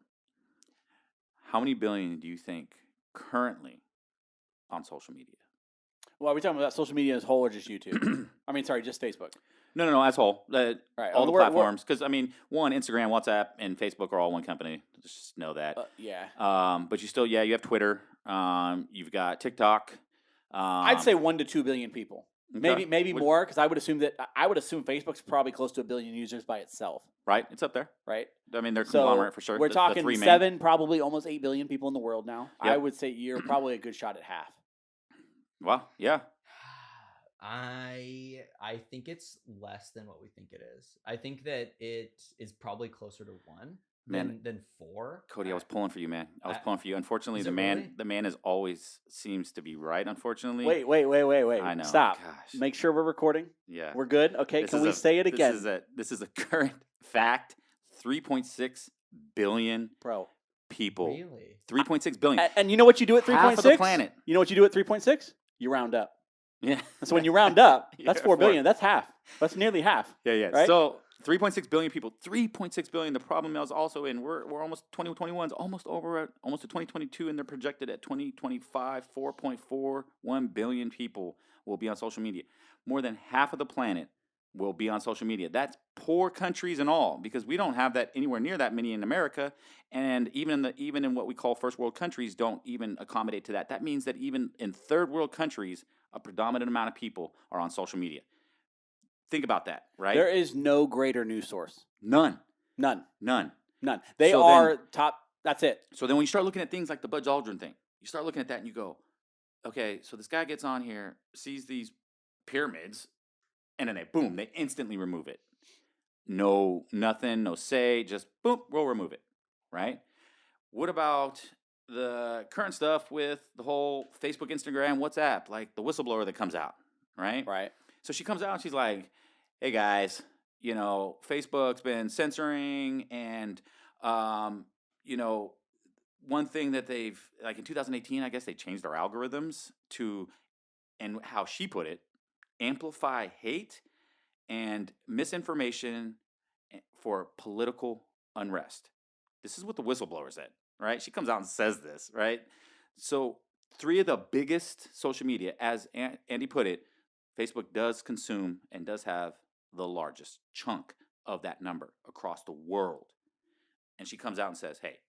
How many billion do you think currently on social media? Well, are we talking about social media as a whole or just YouTube? I mean, sorry, just Facebook. No, as whole. Right. All the platforms. Because, I mean, Instagram, WhatsApp, and Facebook are all one company. Just know that. Yeah. But you still, you have Twitter. You've got TikTok. I'd say 1 to 2 billion people. Okay. Maybe more, because I would assume Facebook's probably close to 1 billion users by itself. Right. It's up there. Right. I mean, they're So conglomerate for sure. We're The talking three main. 7, probably almost 8 billion people in the world now. Yep. I would say you're probably a good shot at half. Well, yeah. I think it's less than what we think it is. I think that it is probably closer to 1 than 4. Cody, I was pulling for you, man. I was pulling for you. Unfortunately, Is the it man really? the man is always seems to be right, unfortunately. Wait. I know. Stop. Gosh. Make sure we're recording. Yeah. We're good. Okay. This Can is we say it again? This is a current fact. 3.6 billion Bro. people. Really? 3.6 billion. And you know what you do at 3.6? Half of the planet. You know what you do at 3.6? You round up. Yeah. And so when you round up, You that's got 4 four. billion. That's half. That's nearly half. Yeah. Right? So 3.6 billion people. 3.6 billion. The problem is also we're almost 2021's almost over at almost to 2022, and they're projected at 2025 4.41 billion people will be on social media. More than half of the planet will be on social media. That's poor countries and all, because we don't have that anywhere near that many in America, and even in what we call first world countries don't even accommodate to that. That means that even in third world countries, a predominant amount of people are on social media. Think about that, right? There is no greater news source. None. None. They So are then- top. That's it. So then when you start looking at things like the Buzz Aldrin thing, you start looking at that and you go, okay, so this guy gets on here, sees these pyramids, and then they instantly remove it. No, nothing, no say, just boom, we'll remove it, right? What about the current stuff with the whole Facebook, Instagram, WhatsApp, like the whistleblower that comes out, right? Right. So she comes out and she's like, hey guys, Facebook's been censoring, and, one thing that they've, like in 2018, I guess they changed their algorithms to, and how she put it, amplify hate and misinformation for political unrest. This is what the whistleblower said, right? She comes out and says this, right? So 3 of the biggest social media, as Andy put it, Facebook does consume and does have the largest chunk of that number across the world. And she comes out and says, hey,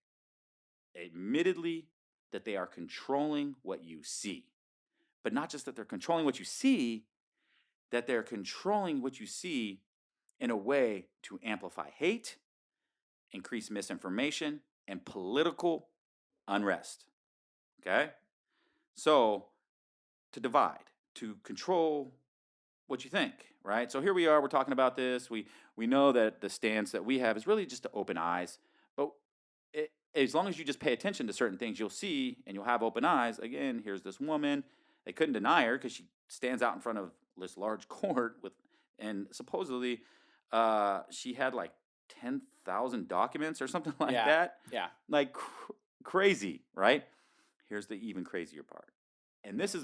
admittedly that they are controlling what you see. But not just that they're controlling what you see, that they're controlling what you see in a way to amplify hate, increase misinformation, and political unrest. Okay? So, to divide, to control what you think, right? So here we are, we're talking about this. We know that the stance that we have is really just to open eyes. But as long as you just pay attention to certain things, you'll see and you'll have open eyes. Again, here's this woman. They couldn't deny her because she stands out in front of this large court and supposedly she had like 10,000 documents or something like that. Yeah. Like crazy, right? Here's the even crazier part. And this is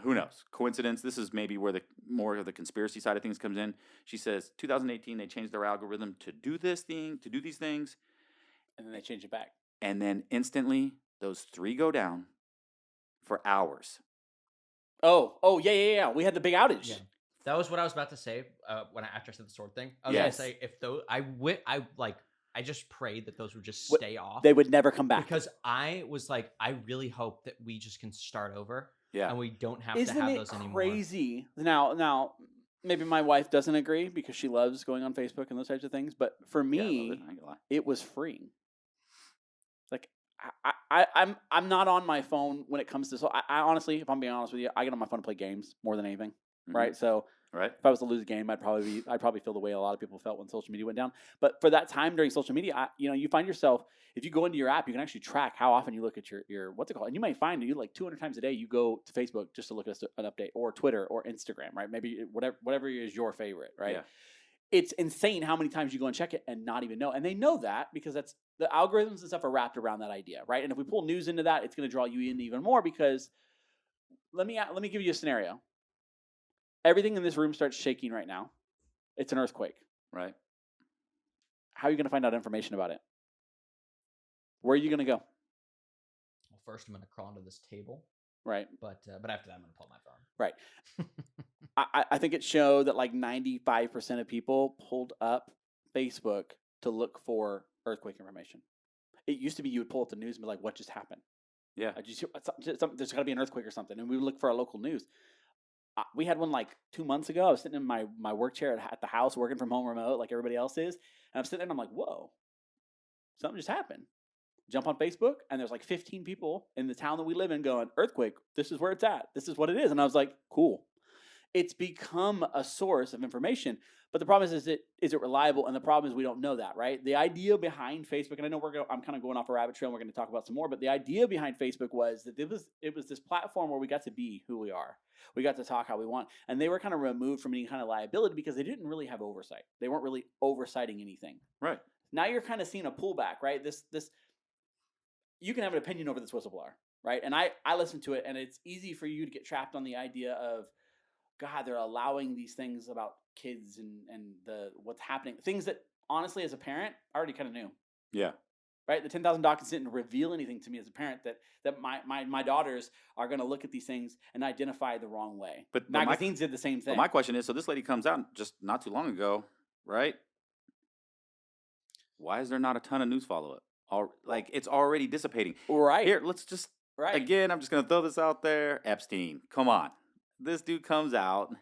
who knows, coincidence. This is maybe where the more of the conspiracy side of things comes in. She says 2018 they changed their algorithm to do these things. And then they change it back. And then instantly those 3 go down for hours. Oh, yeah. We had the big outage. Yeah. That was what I was about to say after I said the sword thing. I was Yes. gonna say if those I just prayed that those would just stay off. They would never come back. Because I was like, I really hope that we just can start over. Yeah. And we don't have Isn't to have it those anymore. crazy? Now, maybe my wife doesn't agree because she loves going on Facebook and those types of things. But for Yeah, I me, love it. I ain't gonna lie. it was freeing. Like I'm not on my phone when it comes to. So I honestly, if I'm being honest with you, I get on my phone to play games more than anything. Mhm. Right. So Right. if I was to lose a game, I'd probably feel the way a lot of people felt when social media went down. But for that time during social media, you find yourself, if you go into your app, you can actually track how often you look at your what's it called, and you might find that you like 200 times a day you go to Facebook just to look at an update, or Twitter or Instagram, right? Maybe whatever is your favorite, right? Yeah. It's insane how many times you go and check it and not even know, and they know that because that's the algorithms and stuff are wrapped around that idea, right? And if we pull news into that, it's going to draw you in even more because let me give you a scenario. Everything in this room starts shaking right now. It's an earthquake. Right. How are you going to find out information about it? Where are you going to go? Well, first I'm going to crawl under this table. Right. But after that, I'm gonna pull my phone. Right. I think it showed that like 95% of people pulled up Facebook to look for earthquake information. It used to be you would pull up the news and be like, "What just happened? Yeah. There's got to be an earthquake or something," and we would look for our local news. We had one like 2 months ago. I was sitting in my work chair at the house, working from home remote, like everybody else is, and I'm sitting there and I'm like, "Whoa, something just happened." Jump on Facebook, and there's like 15 people in the town that we live in going, "Earthquake, this is where it's at. This is what it is." And I was like, cool. It's become a source of information. But the problem is it reliable? And the problem is we don't know that, right? The idea behind Facebook, and I know I'm kind of going off a rabbit trail and we're going to talk about some more, but the idea behind Facebook was that it was this platform where we got to be who we are. We got to talk how we want. And they were kind of removed from any kind of liability because they didn't really have oversight. They weren't really oversighting anything. Right. Now you're kind of seeing a pullback, right? This you can have an opinion over this whistleblower, right? And I listen to it, and it's easy for you to get trapped on the idea of, God, they're allowing these things about kids and what's happening. Things that, honestly, as a parent, I already kind of knew. Yeah. Right? The 10,000 documents didn't reveal anything to me as a parent that my daughters are going to look at these things and identify the wrong way. But magazines did the same thing. But my question is, so this lady comes out just not too long ago, right? Why is there not a ton of news follow-up? Like, it's already dissipating. Right. Here, let's just, Right. again, I'm just going to throw this out there. Epstein, come on. This dude comes out.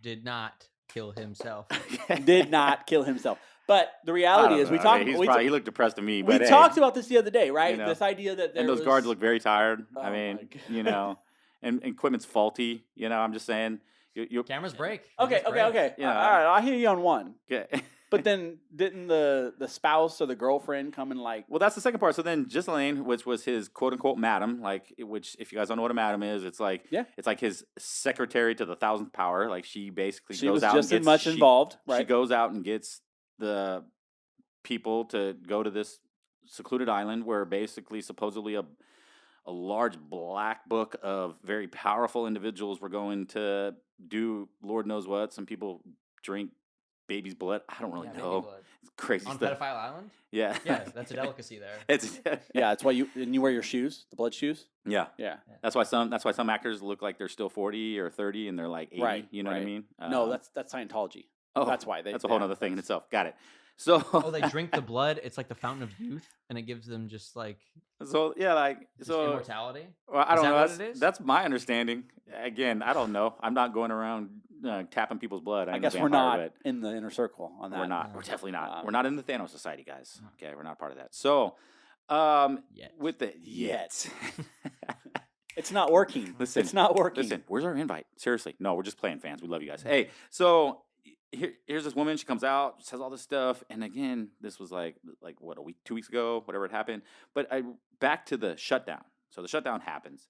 Did not kill himself. Did not kill himself. But the reality is, he looked depressed to me. We But talked about this the other day, right? You know, this idea that and those guards look very tired. Oh I mean, my God. you know, and equipment's faulty. You know, I'm just saying. Cameras break. Okay. Yeah. All right, I'll hear you on one. Okay. But then didn't the spouse or the girlfriend come and like? Well, that's the second part. So then Ghislaine, which was his quote unquote madam, which if you guys don't know what a madam is, it's like it's like his secretary to the 1,000th power. Like she basically goes out and gets, as much involved. Right. She goes out and gets the people to go to this secluded island where basically supposedly a large black book of very powerful individuals were going to do Lord knows what. Some people drink baby's blood. I don't really know. It's crazy on stuff. Pedophile Island? Yeah. Yeah, that's a delicacy there. That's why you wear your shoes, the blood shoes. Yeah. Yeah. That's why some actors look like they're still 40 or 30 and they're like 80. Right. You know what I mean? No, that's Scientology. Oh, that's why that's a whole other thing in itself. Got it. So they drink the blood. It's like the fountain of youth, and it gives them just like immortality. Well, I don't know. What it is? That's my understanding. Again, I don't know. I'm not going around tapping people's blood. I guess we're not in the inner circle on that. We're not. No. We're definitely not. We're not in the Thanos Society, guys. Okay, we're not part of that. So, with the yet. It's not working. Listen, it's not working. Listen, where's our invite? Seriously, no, we're just playing fans. We love you guys. Hey, so here's this woman. She comes out, says all this stuff, and again, this was like what, a week, 2 weeks ago, whatever it happened. But back to the shutdown. So the shutdown happens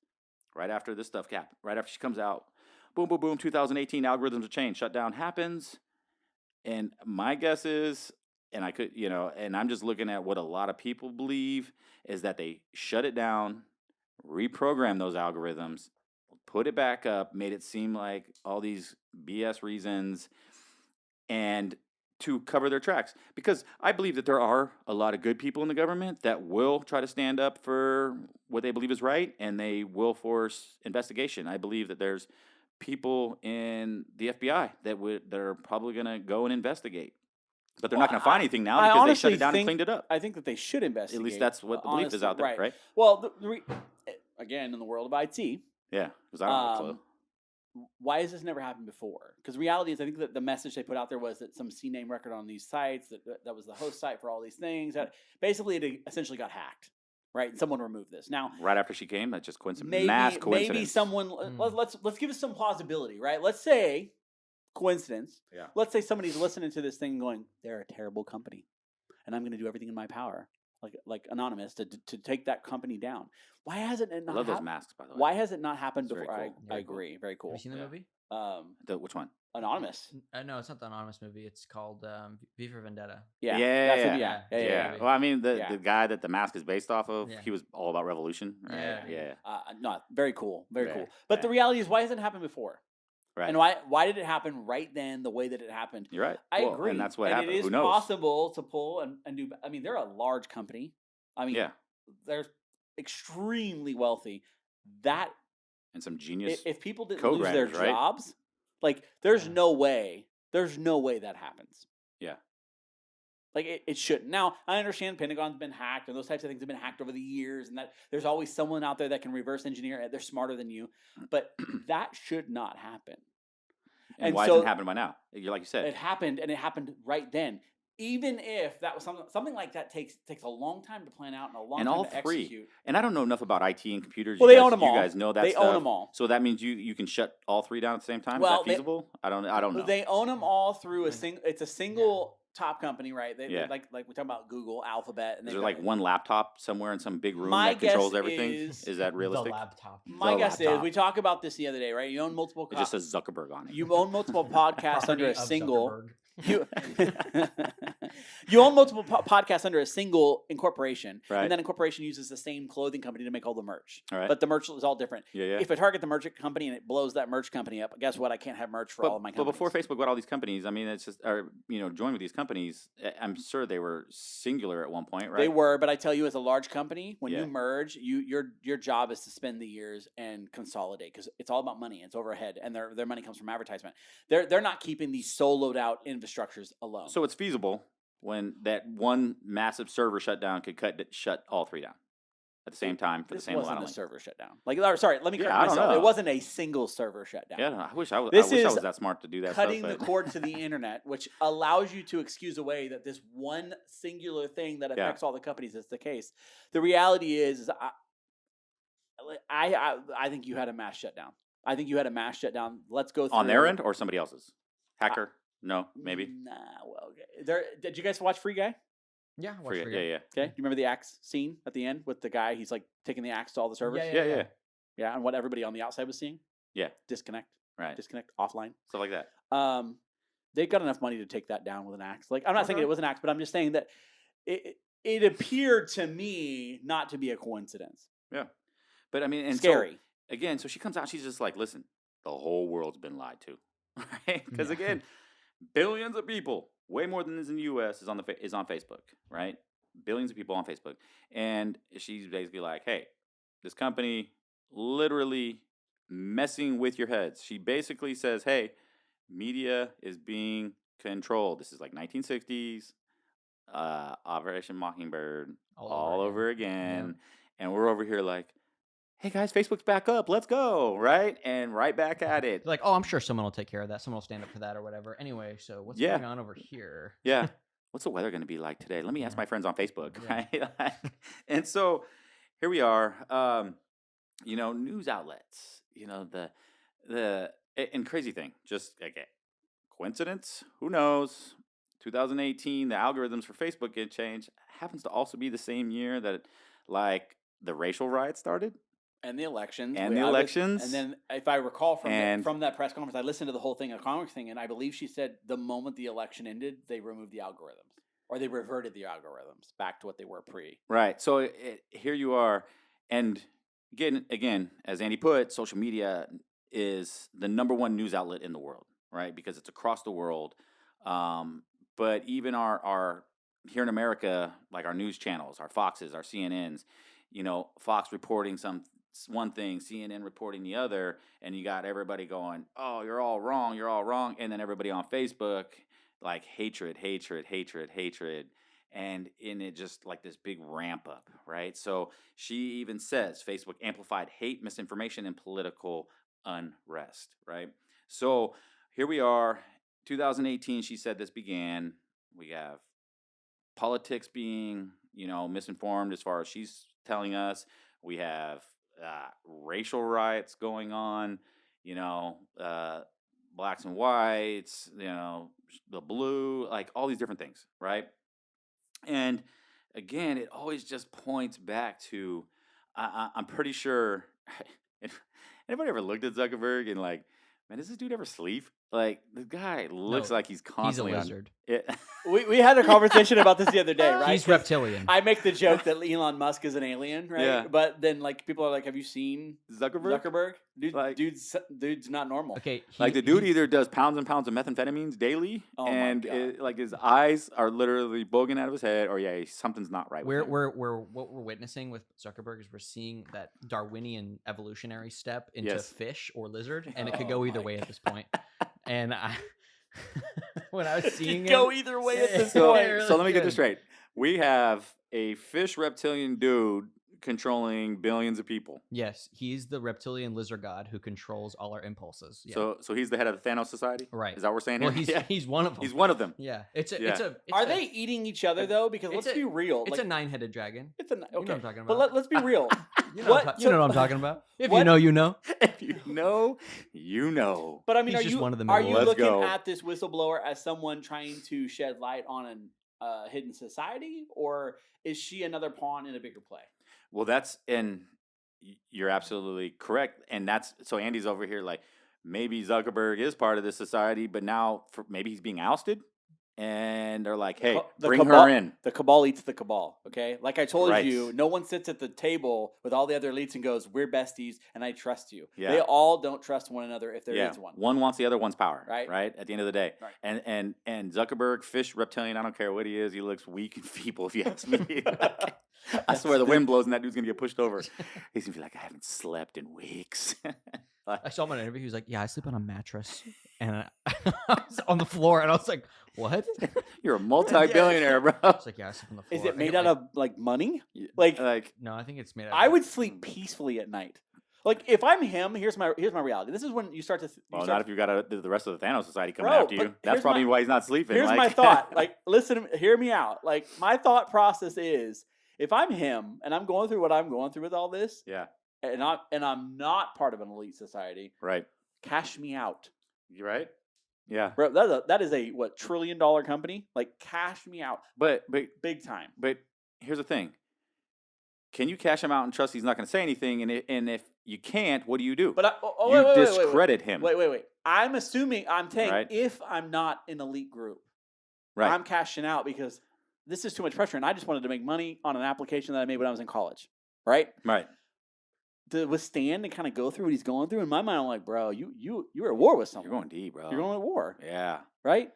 right after this stuff happened. Right after she comes out, boom, boom, boom. 2018 algorithms have changed. Shutdown happens, and my guess is, and I could, and I'm just looking at what a lot of people believe is that they shut it down, reprogram those algorithms, put it back up, made it seem like all these BS reasons, and to cover their tracks. Because I believe that there are a lot of good people in the government that will try to stand up for what they believe is right, and they will force investigation. I believe that there's people in the FBI that are probably going to go and investigate. But they're not going to find anything now because they shut it down and cleaned it up. I think that they should investigate. At least that's what the belief is out there, right? Well, again, in the world of IT. Yeah, because I don't have a clue. Why has this never happened before? Because reality is, I think that the message they put out there was that some CNAME record on these sites, that was the host site for all these things. That basically, it essentially got hacked, right? And someone removed this. Now, right after she came, that's just coincidence. Mass coincidence. Maybe someone. Let's give us some plausibility, right? Let's say coincidence. Yeah. Let's say somebody's listening to this thing, going, "They're a terrible company, and I'm going to do everything in my power." Like Anonymous to take that company down. Why hasn't it not? I love those masks, by the way. Why has it not happened It's before? very cool. I agree. Very cool. Have you seen the movie? Which one? Anonymous. No, it's not the Anonymous movie. It's called V for Vendetta. Yeah. Well, I mean, the guy that the mask is based off of, he was all about revolution. Right? Yeah. No, very cool. Very cool. But the reality is, why hasn't it happened before? Right. And why did it happen right then, the way that it happened? You're right. I agree. And that's what and happened. It is Who knows? possible to pull and do. I mean, they're a large company. I mean, they're extremely wealthy. That And some genius. If people didn't code lose their writers, right? jobs, like there's Yeah. no way that happens. Yeah. Like it shouldn't. Now I understand Pentagon's been hacked and those types of things have been hacked over the years, and that there's always someone out there that can reverse engineer it. They're smarter than you, but that should not happen. And why hasn't it happened by now? Like you said, It happened, and it happened right then. Even if that was something like that takes a long time to plan out and a long and time all to three. execute. And I don't know enough about IT and computers. Well, you they guys, own them all. You guys know that They stuff. own them all. So that means you can shut all three down at the same time. Well, Is that feasible? I don't know. They own them all through it's a single top company, right? Yeah. Like we talk about Google, Alphabet, and Is there like one laptop somewhere in some big room My that controls guess everything? is that The realistic? laptop. My The guess is laptop. we talked about this the other day, right? You own multiple. It just says Zuckerberg on it. You own multiple podcasts under a Property of single. Zuckerberg. You you own multiple podcasts under a single incorporation, Right. and that incorporation uses the same clothing company to make all the merch. All right. But the merch is all different. Yeah. If I target the merch company and it blows that merch company up, guess what? I can't have merch for all of my But companies. before Facebook got all these companies, I mean, it's just joined with these companies. I'm sure they were singular at one point, right? They were, but I tell you, as a large company, when Yeah. you merge, your job is to spend the years and consolidate because it's all about money. It's overhead, and their money comes from advertisement. They're not keeping these soloed out infrastructures alone. So it's feasible when that one massive server shutdown could shut all three down at the same time for the this same wasn't amount a of money. server shutdown. Sorry, let me Yeah, correct I don't myself. know. It wasn't a single server shutdown. Yeah, I wish I was. This I is was that smart to do that. Cutting stuff, the cord to the internet, which allows you to excuse away that this one singular thing that affects all the companies is the case. The reality is I think you had a mass shutdown. I think you had a mass shutdown. Let's go through on their end or somebody else's hacker. No, maybe. Nah, well, okay. Did you guys watch Free Guy? Yeah, watch Forget- for Yeah, you. yeah, Okay, you remember the axe scene at the end with the guy? He's like taking the axe to all the servers. Yeah. Yeah, and what everybody on the outside was seeing. Yeah. Disconnect, right. offline. Stuff like that. They got enough money to take that down with an axe. Like I'm not saying Okay. it was an axe, but I'm just saying that it appeared to me not to be a coincidence. Yeah, but I mean, and Scary. So, again, so she comes out. She's just like, listen, the whole world's been lied to, right? Because Yeah. again, billions of people, way more than is in the U.S., is on Facebook, right? Billions of people on Facebook, and she's basically like, hey, this company literally messing with your heads. She basically says, hey, media is being controlled. This is like 1960s, Operation Mockingbird, all over again. And we're over here like, hey guys, Facebook's back up. Let's go, right? And right back at it. Like, oh, I'm sure someone will take care of that. Someone will stand up for that or whatever. Anyway, so what's Yeah. going on over here? Yeah. What's the weather going to be like today? Let me ask my friends on Facebook, right? And so here we are. News outlets. And crazy thing, just okay, coincidence? Who knows? 2018, the algorithms for Facebook get changed. Happens to also be the same year that like the racial riots started. And the elections. And the elections. And then, if I recall And- from that press conference, I listened to the whole thing, a Congress thing, and I believe she said the moment the election ended, they removed the algorithms. Or they reverted the algorithms back to what they were pre. Right. So here you are. And again, as Andy put, social media is the number one news outlet in the world, right? Because it's across the world. But even our here in America, like our news channels, our Foxes, our CNNs, Fox reporting one thing, CNN reporting the other, and you got everybody going, oh, you're all wrong. And then everybody on Facebook, like hatred. And in it just like this big ramp up, right? So she even says Facebook amplified hate, misinformation, and political unrest, right? So here we are, 2018, she said this began. We have politics being, misinformed as far as she's telling us. We have racial riots going on, blacks and whites, the blue, like all these different things, right? And again, it always just points back to, I'm pretty sure, anybody ever looked at Zuckerberg and like, man, does this dude ever sleep? Like the guy looks No, like he's He's a constantly lizard. on it. We had a conversation about this the other day, right? He's 'Cause reptilian. I make the joke that Elon Musk is an alien, right? Yeah. But then like people are like, "Have you seen Zuckerberg? Zuckerberg? Like- Dude's not normal." Okay, Like the dude either does pounds and pounds of methamphetamines daily, Oh my and God. like his eyes are literally bulging out of his head, or something's not right. We're, with him. we're what we're witnessing with Zuckerberg is we're seeing that Darwinian evolutionary step into Yes. fish or lizard, and it could Oh go either my way at this point. And I, when I was It seeing could go him, either way at this So, point. really so let me get this could. straight. We have a fish reptilian dude controlling billions of people. Yes, he's the reptilian lizard god who controls all our impulses. Yeah. So he's the head of the Thanos Society. Right. Is that what we're saying well, here? he's one of them. He's one of them. Yeah, it's a Yeah. it's a. It's Are a, they eating each other though? Because it's let's a- be real. It's like, a 9-headed dragon. it's a You okay. know what I'm talking But about. let's be real. You know, What- you know what I'm talking about. If what- you know, you know. If you know, you know. But I mean, He's are just you one of the are middle you ones. Let's looking go. at this whistleblower as someone trying to shed light on an hidden society, or is she another pawn in a bigger play? Well, you're absolutely correct. And that's so Andy's over here like maybe Zuckerberg is part of this society, but now maybe he's being ousted. And they're like, hey, The bring cabal- her in. The cabal eats the cabal. Okay, like I told Right. you, no one sits at the table with all the other elites and goes, "We're besties, and I trust you." Yeah. They all don't trust one another if there is one. One wants the other one's power. Right. Right. At the end of the day. Right. And Zuckerberg, fish, reptilian, I don't care what he is, he looks weak and feeble if you ask me. I swear the wind blows and that dude's gonna get pushed over. He's gonna be like, I haven't slept in weeks. I saw him in an interview. He was like, "Yeah, I sleep on a mattress," and I was on the floor, and I was like, "What?" You're a multi-billionaire, bro. It's like, "Yeah, I sleep on the floor." Is it I made get, out like- of like money? Like, No, I think it's made out. I of would sleep peacefully at night. Like if I'm him, here's my reality. This is when you start to. well, not if you got the rest of the Thanos Society coming Bro, after you. but That's here's probably my- why he's not sleeping. Here's like, my thought. Like, listen, hear me out. Like, my thought process is, if I'm him and I'm going through what I'm going through with all this, yeah, and I'm not part of an elite society, right. cash me out, You right? Yeah, bro. That is a what $1 trillion company? Like, cash me out, but big time. here's the thing: can you cash him out and trust he's not going to say anything? And if you can't, what do you do? But you wait, discredit him. Wait. I'm assuming I'm saying Right. if I'm not an elite group, Right. I'm cashing out because this is too much pressure, and I just wanted to make money on an application that I made when I was in college, right? Right. To withstand and kind of go through what he's going through. In my mind, I'm like, bro, you're at war with someone. You're going deep, bro. You're going to war, Yeah. right?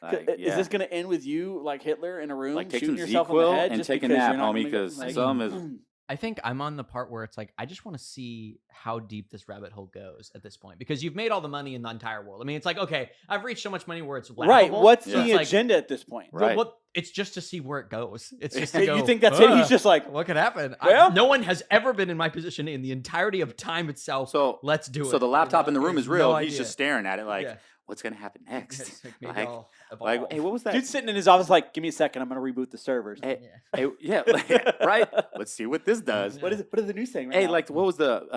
Like, Is this going to end with you like Hitler in a room, Like, take shooting some yourself in the ZQL head and just take a because nap, you're not homie, gonna go- 'cause like, some is- I think I'm on the part where it's like I just want to see how deep this rabbit hole goes at this point because you've made all the money in the entire world. I mean, it's like okay, I've reached so much money where it's laughable. right. What's Yeah. the It's like, agenda at this point? Right. What? It's just to see where it goes. It's just to Hey, go, you think that's it? He's "Ugh, just like, what could happen? Well- No one has ever been in my position in the entirety of time itself. So Let's do it. So the you laptop know? in the room He is has real. no He's idea. just staring at it like, Yeah. what's going to happen next? It's like, maybe Like- I'll Like, evolve. hey, what was that? dude's sitting in his office like, give me a second, I'm going to reboot the servers. Hey, Yeah. hey, yeah, like, right. Let's see what this does. What is the news saying right Hey, now? like, what was the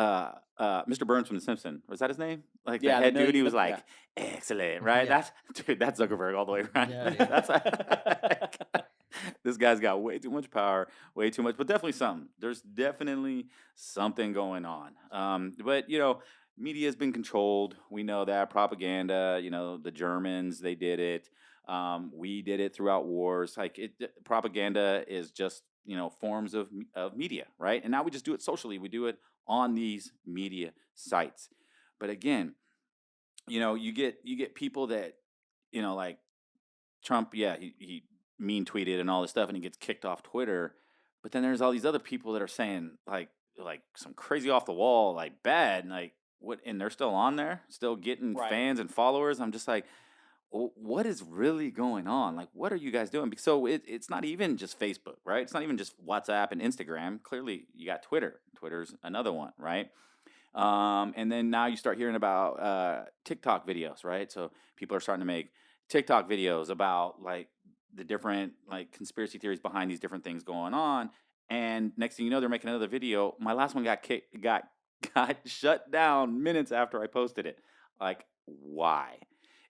Mr. Burns from The Simpsons? Was that his name? Like Yeah, the the head dude. He million- was like, yeah. excellent, right? Yeah. That's Zuckerberg all the way around. Yeah, yeah. That's this guy's got way too much power, way too much, but definitely something. There's definitely something going on. But media has been controlled. We know that propaganda. The Germans, they did it. We did it throughout wars. Like propaganda is just forms of media, right? And now we just do it socially. We do it on these media sites. But again, you get people that like Trump. Yeah, he mean tweeted and all this stuff, and he gets kicked off Twitter. But then there's all these other people that are saying like some crazy off the wall, like bad, and like what, and they're still on there, still getting Right. fans and followers. I'm just like, what is really going on? Like, what are you guys doing? So it's not even just Facebook, right? It's not even just WhatsApp and Instagram. Clearly, you got Twitter. Twitter's another one, right? And then now you start hearing about TikTok videos, right? So people are starting to make TikTok videos about like the different like conspiracy theories behind these different things going on. And next thing you know, they're making another video. My last one got shut down minutes after I posted it. Like, why?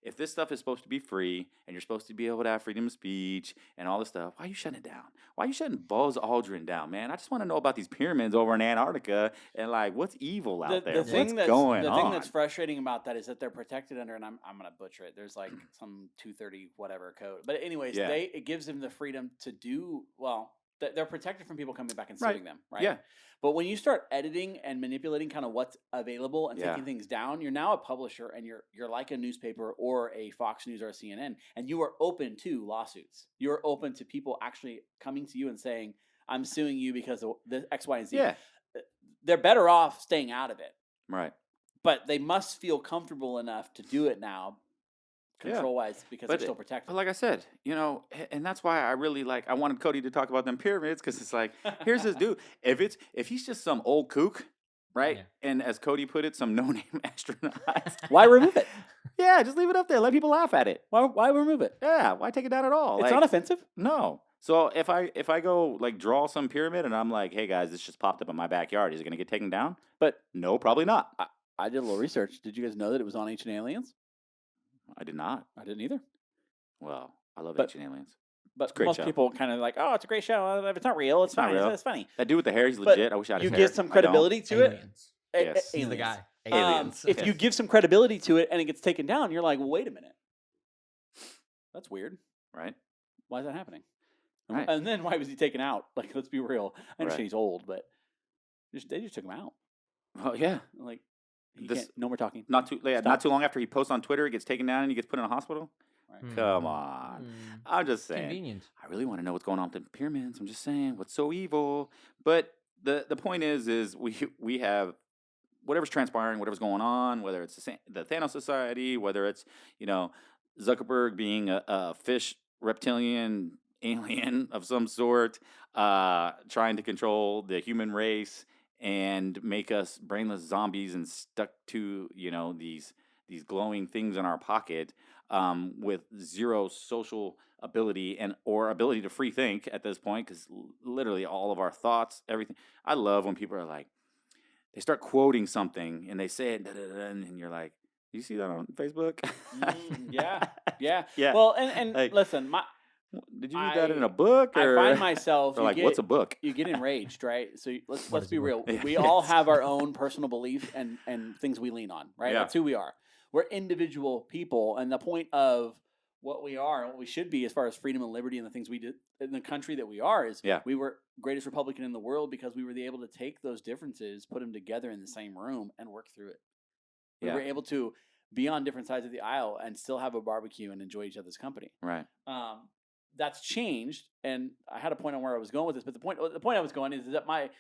if this stuff is supposed to be free and you're supposed to be able to have freedom of speech and all this stuff, why are you shutting it down? Why are you shutting Buzz Aldrin down, man? I just want to know about these pyramids over in Antarctica and like what's evil out there. What's going on? The thing that's frustrating about that is that they're protected under, and I'm gonna butcher it. There's like some 230 whatever code, but anyways, it gives them the freedom to do well. They're protected from people coming back and suing them, right? Yeah. But when you start editing and manipulating kind of what's available and taking things down, you're now a publisher, and you're like a newspaper or a Fox News or a CNN, and you are open to lawsuits. You're open to people actually coming to you and saying, "I'm suing you because of the X, Y, and Z." Yeah. They're better off staying out of it, Right. but they must feel comfortable enough to do it now, control-wise, because they're still protected. But like I said, and that's why I really I wanted Cody to talk about them pyramids, because it's like, here's this dude. If he's just some old kook, right? Yeah. And as Cody put it, some no-name astronaut. Why remove it? Yeah, just leave it up there. Let people laugh at it. Why remove it? Yeah, why take it down at all? It's not offensive. No. So if I go draw some pyramid and I'm like, hey guys, this just popped up in my backyard, is it gonna get taken down? But no, probably not. I did a little research. Did you guys know that it was on Ancient Aliens? I did not. I didn't either. Well, I love But- Ancient Aliens. But great most show. people kind of like, oh, it's a great show. If it's not real, it's not fine. real. It's funny. That dude with the hair, he's But legit. I wish I had you his hair. give some I don't. credibility to it. Aliens. Yes. He's the Aliens. guy. Aliens. If you give some credibility to it and it gets taken down, you're like, well, wait a minute. That's weird. Right? Why is that happening? Right. And then why was he taken out? Like, let's be real. I understand Right. he's old, but they just took him out. Well, yeah. Like, This- no more talking. Not too Stop. long after he posts on Twitter, he gets taken down and he gets put in a hospital. Right. Come on. I'm just saying. Convenient. I really want to know what's going on with the pyramids. I'm just saying, what's so evil? But the point is we have whatever's transpiring, whatever's going on, whether it's the Thanos Society, whether it's Zuckerberg being a fish reptilian alien of some sort, trying to control the human race and make us brainless zombies and stuck to these glowing things in our pocket, with zero social ability or ability to free think at this point, because literally all of our thoughts, everything. I love when people are like, they start quoting something and they say it, and you're like, you see that on Facebook? Yeah. Yeah. Yeah. Well, and Like, listen, did you read that in a book? I Or find myself or what's a book? You get enraged, right? So let's is be a real. book? We Yeah. all Yes. have our own personal belief and things we lean on, right? Yeah. That's who we are. We're individual people, and the point of what we are and what we should be as far as freedom and liberty and the things we do in the country that we are is we were greatest Republican in the world because we were able to take those differences, put them together in the same room, and work through it. We Yeah. were able to be on different sides of the aisle and still have a barbecue and enjoy each other's company. Right. That's changed, and I had a point on where I was going with this, but the point I was going is that my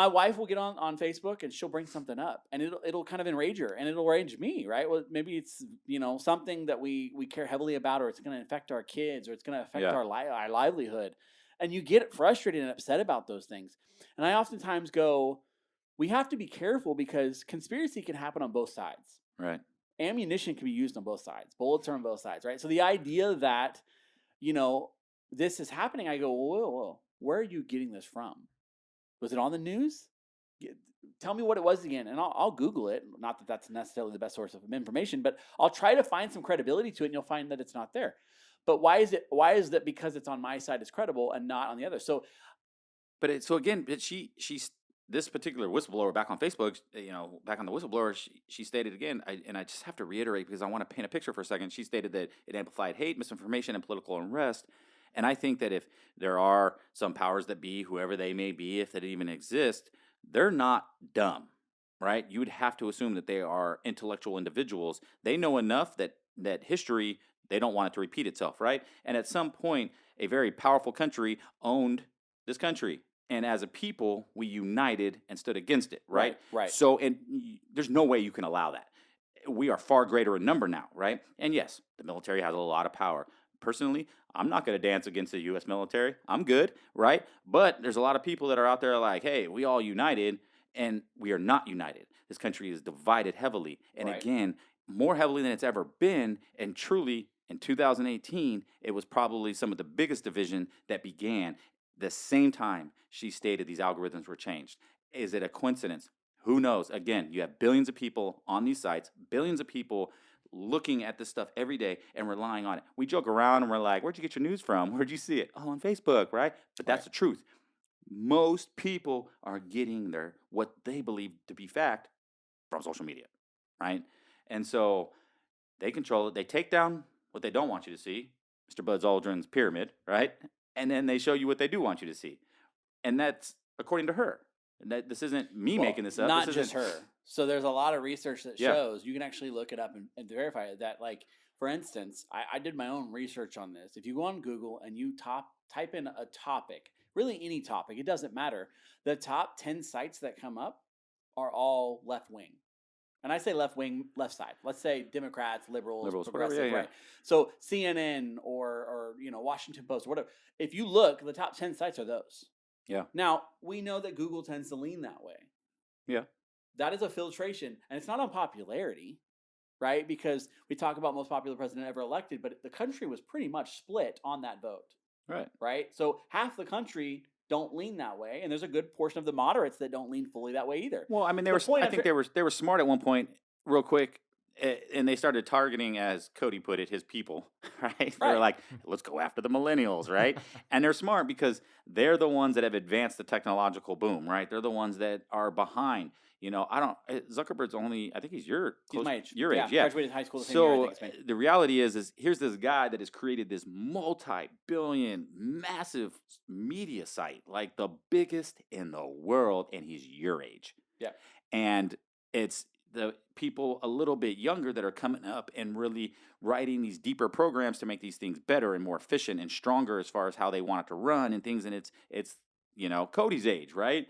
wife will get on Facebook and she'll bring something up, and it'll kind of enrage her, and it'll enrage me, right? Well, maybe it's something that we care heavily about, or it's going to affect our kids, or it's going to affect our livelihood, and you get frustrated and upset about those things. And I oftentimes go, we have to be careful because conspiracy can happen on both sides. Right. Ammunition can be used on both sides. Bullets are on both sides, right? So the idea that, this is happening, I go, whoa, where are you getting this from? Was it on the news? Tell me what it was again, and I'll Google it. Not that that's necessarily the best source of information, but I'll try to find some credibility to it, and you'll find that it's not there. But why is it? Why is that? Because it's on my side, it's credible, and not on the other. So, But she's this particular whistleblower back on Facebook, back on the whistleblower, she stated again, and I just have to reiterate because I want to paint a picture for a second. She stated that it amplified hate, misinformation, and political unrest. And I think that if there are some powers that be, whoever they may be, if they even exist, they're not dumb, right? You would have to assume that they are intellectual individuals. They know enough that history, they don't want it to repeat itself, right? And at some point, a very powerful country owned this country. And as a people, we united and stood against it, right? Right. So, and there's no way you can allow that. We are far greater in number now, right? And yes, the military has a lot of power. Personally, I'm not going to dance against the U.S. military. I'm good, right? But there's a lot of people that are out there like, hey, we all united, and we are not united. This country is divided heavily. And again, more heavily than it's ever been. And truly, in 2018, it was probably some of the biggest division that began the same time she stated these algorithms were changed. Is it a coincidence? Who knows? Again, you have billions of people on these sites, billions of people looking at this stuff every day and relying on it. We joke around and we're like, where'd you get your news from? Where'd you see it? Oh, on Facebook, right? But that's the truth. Most people are getting what they believe to be fact from social media, right? And so they control it. They take down what they don't want you to see, Mr. Buzz Aldrin's pyramid, right? And then they show you what they do want you to see. And that's according to her. And this isn't me making this up. Not this just her. So there's a lot of research that Yeah. shows, you can actually look it up and verify it, that, like, for instance, I did my own research on this. If you go on Google and you type in a topic, really any topic, it doesn't matter. The top 10 sites that come up are all left wing. And I say left wing, left side. Let's say Democrats, liberals, Liberals, progressive, whatever, yeah, right? So CNN or Washington Post, whatever. If you look, the top 10 sites are those. Yeah. Now, we know that Google tends to lean that way. Yeah. That is a filtration, and it's not on popularity, right? Because we talk about most popular president ever elected, but the country was pretty much split on that vote, Right. right? So half the country don't lean that way, and there's a good portion of the moderates that don't lean fully that way either. Well, I mean, The point I I'm think they were smart at one point, real quick, and they started targeting, as Cody put it, his people, right? They were Right. like, let's go after the millennials, right? And they're smart because they're the ones that have advanced the technological boom, right? They're the ones that are behind. You know, Zuckerberg's only, I think he's He's my age. your age, yeah. Graduated high school the same year, I So think it's been. the reality is here's this guy that has created this multi-billion, massive media site, like the biggest in the world, and he's your age. Yeah. And it's the people a little bit younger that are coming up and really writing these deeper programs to make these things better and more efficient and stronger as far as how they want it to run and things. And it's Cody's age, right?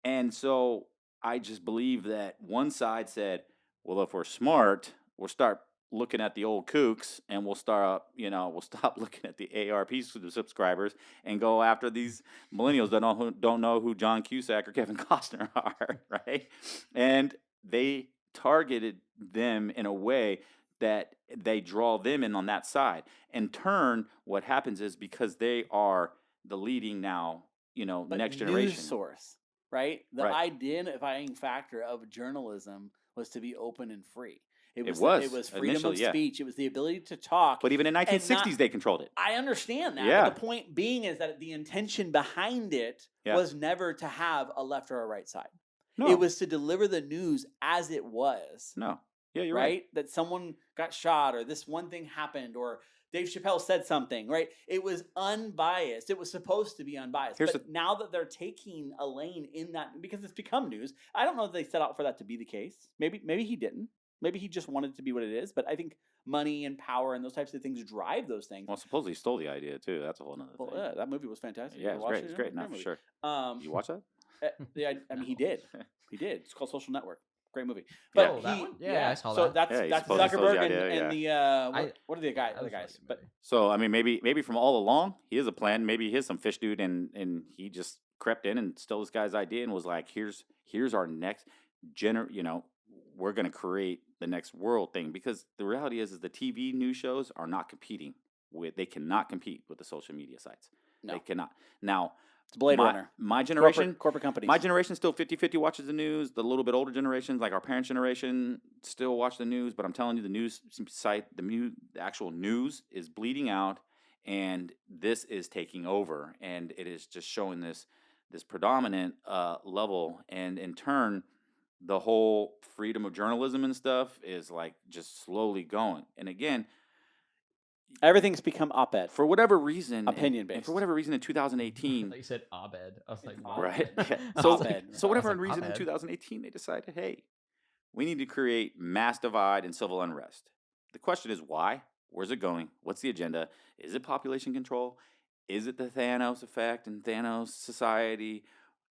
And so I just believe that one side said, well, if we're smart, we'll start looking at the old kooks and we'll stop looking at the ARP subscribers and go after these millennials that don't know who John Cusack or Kevin Costner are, right? And they targeted them in a way that they draw them in on that side. In turn, what happens is because they are the leading now, But next generation. news source, right? The Right. identifying factor of journalism was to be open and free. It was was freedom initially, of yeah. speech. It was the ability to talk. But even in 1960s, they controlled it. I understand that. Yeah. But the point being is that the intention behind it Yeah. was never to have a left or a right side. No. It was to deliver the news as it was. No. Yeah, you're right? right. That someone got shot or this one thing happened or Dave Chappelle said something, right? It was unbiased. It was supposed to be unbiased. But now that they're taking a lane in that, because it's become news, I don't know if they set out for that to be the case. Maybe he didn't. Maybe he just wanted it to be what it is. But I think money and power and those types of things drive those things. Well, supposedly he stole the idea too. That's a whole other thing. Well, that movie was fantastic. Yeah, You it's watched great. it? It's great. Yeah, No, for movie. sure. You watch that? Yeah, I mean, he did. He did. It's called Social Network. Great movie. Yeah. But Oh, that he, one? Yeah, I saw so that. Yeah, he that's supposedly stole the Zuckerberg idea, and the what are the That other was a guys? fucking But movie. So I mean, maybe from all along, he has a plan. Maybe he is some fish dude, and he just crept in and stole this guy's idea and was like, "Here's our next we're gonna create the next world thing." Because the reality is the TV news shows are not competing with. They cannot compete with the social media sites. No. They cannot. Now, it's Blade Runner. my generation, Corporate companies. my generation still 50-50 watches the news. The little bit older generations, like our parents' generation, still watch the news. But I'm telling you, the news site, the actual news is bleeding out, and this is taking over, and it is just showing this predominant level, and in turn, the whole freedom of journalism and stuff is like just slowly going. And again, Everything's become op-ed. for whatever reason, Opinion-based. and for whatever reason, in 2018. Like you said, Abed. I was like, what? Right. Yeah. Op-ed. So whatever I was like, reason in op-ed. 2018 they decided, hey, we need to create mass divide and civil unrest. The question is why? Where's it going? What's the agenda? Is it population control? Is it the Thanos effect and Thanos society?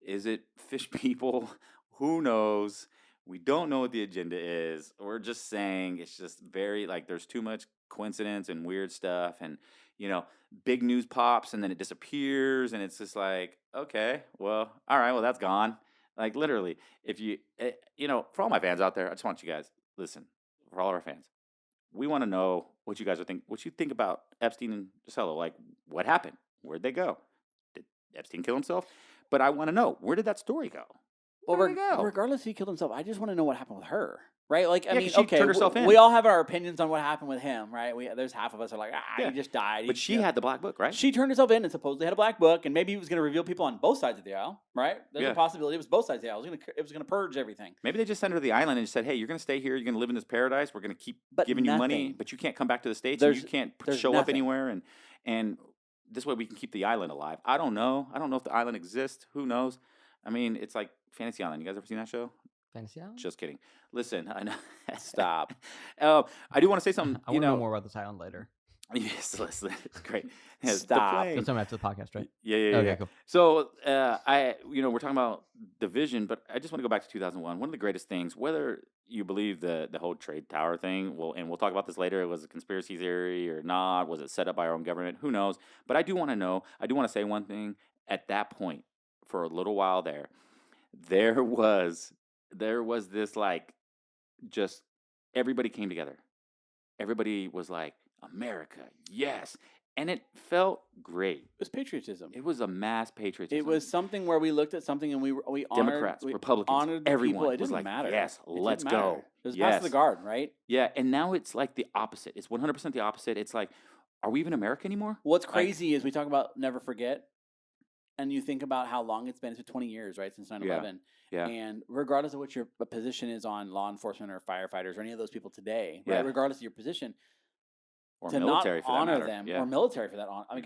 Is it fish people? Who knows? We don't know what the agenda is. We're just saying it's just very like there's too much coincidence and weird stuff, and big news pops and then it disappears, and it's just like, okay, well, all right, well, that's gone. Like literally, if you for all my fans out there, I just want you guys listen. For all of our fans, we want to know what you guys what you think about Epstein and Gisela. Like, what happened? Where'd they go? Did Epstein kill himself? But I want to know, where did that story go? Well, Where'd it go? regardless if he killed himself, I just want to know what happened with her. right? Like, I Yeah, mean, 'cause she okay, turned herself in. we all have our opinions on what happened with him, right? There's half of us are like, Yeah. he just died. But she had the black book, right? She turned herself in and supposedly had a black book, and maybe he was going to reveal people on both sides of the aisle, right? There's a possibility it was both sides of the aisle. It was going to purge everything. Maybe they just sent her to the island and just said, "Hey, you're going to stay here. You're going to live in this paradise. We're going to keep giving you money, but you can't come back to the States. And you can't show up anywhere. And this way we can keep the island alive." I don't know. I don't know if the island exists. Who knows? I mean, it's like Fantasy Island. You guys ever seen that show? Fantasy Island? Just kidding. Listen, I know. Stop. I do want to say something. I want to know more about this island later. Yes, listen, it's great. Yeah, Stop. That's something after the podcast, right? Yeah. Okay, cool. So, we're talking about division, but I just want to go back to 2001. One of the greatest things, whether you believe the whole trade tower thing, we'll talk about this later. It was a conspiracy theory or not? Was it set up by our own government? Who knows? But I do want to know. I do want to say one thing. At that point, for a little while there was this like, just everybody came together. Everybody was like, America, yes. And it felt great. It was patriotism. It was a mass patriotism. It was something where we looked at something and we honored Democrats, Republicans, honored the everyone. people. It was didn't like, matter. yes, It let's didn't matter. go. It was Yes. past the guard, right? Yeah, and now it's like the opposite. It's 100% the opposite. It's like, are we even America anymore? What's crazy is we talk about never forget, and you think about how long it's been. It's been 20 years, right, since 9/11. Yeah. And regardless of what your position is on law enforcement or firefighters or any of those people today, Yeah. right, regardless of your position, Or to military, not for that honor matter. them, Yeah. or military for that. I mean,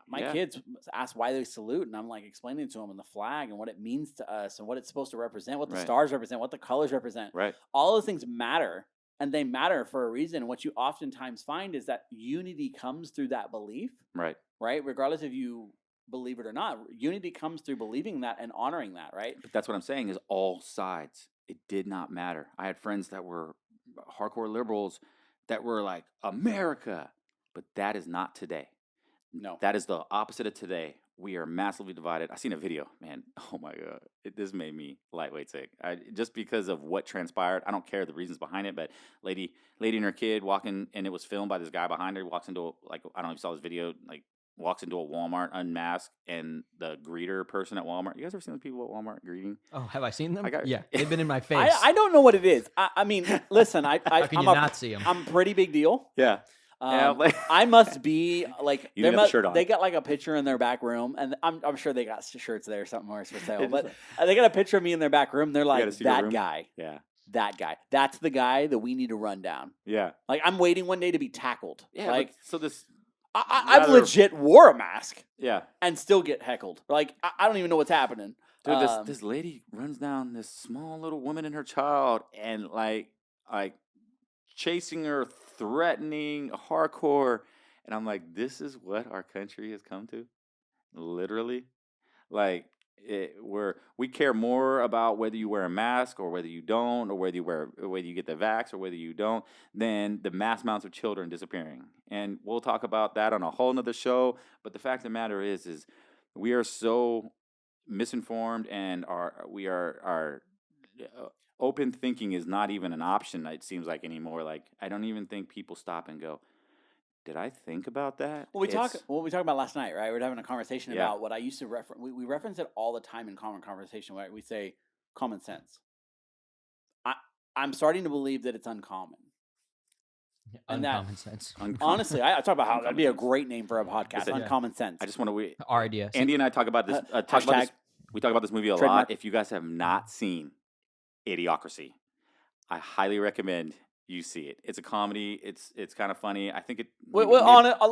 my Yeah. kids ask why they salute, and I'm like explaining to them and the flag and what it means to us and what it's supposed to represent, what the Right. stars represent, what the colors represent. Right. All those things matter, and they matter for a reason. What you oftentimes find is that unity comes through that belief, Right. right? Regardless if you believe it or not, unity comes through believing that and honoring that, right? But that's what I'm saying is all sides. It did not matter. I had friends that were hardcore liberals that were like, America. But that is not today. No. That is the opposite of today. We are massively divided. I seen a video, man. Oh my God. This made me lightweight sick. Just because of what transpired. I don't care the reasons behind it, but lady and her kid walking, and it was filmed by this guy behind her, walks into, I don't know if you saw this video, like walks into a Walmart unmasked, and the greeter person at Walmart. You guys ever seen the people at Walmart greeting? Oh, have I seen them? I got- Yeah, they've been in my face. I don't know what it is. I mean, listen, How can you not see them? I'm a pretty big deal. Yeah. I must be like You didn't have the shirt on. They got like a picture in their back room, and I'm sure they got shirts there or something more for sale. It's But like- they got a picture of me in their back room. They're like, gotta see the that room? guy, Yeah. that guy. That's the guy that we need to run down. Yeah. Like I'm waiting one day to be tackled. Yeah. Like So this, I've rather- legit wore a mask yeah. and still get heckled. Like I don't even know what's happening. Dude, this lady runs down this small little woman and her child, and like chasing her, threatening, hardcore, and I'm like, this is what our country has come to, literally. Like, we care more about whether you wear a mask or whether you don't, or whether you get the vax or whether you don't, than the mass amounts of children disappearing. And we'll talk about that on a whole nother show. But the fact of the matter is we are so misinformed, and our open thinking is not even an option, it seems like, anymore. Like, I don't even think people stop and go, did I think about that? Well, we talked about last night, right? We were having a conversation Yeah. about what I used to reference. We reference it all the time in common conversation, right? We say common sense. I'm starting to believe that it's uncommon. And that- Uncommon sense. Honestly, I talk about how that'd be a Uncommon great name for a podcast. Listen, Uncommon sense. I just want to Our idea. Andy and I talk about this. Hashtag We talk about this movie a trademark. lot. If you guys have not seen Idiocracy, I highly recommend you see it. It's a comedy. It's kind of funny. I think it. Well,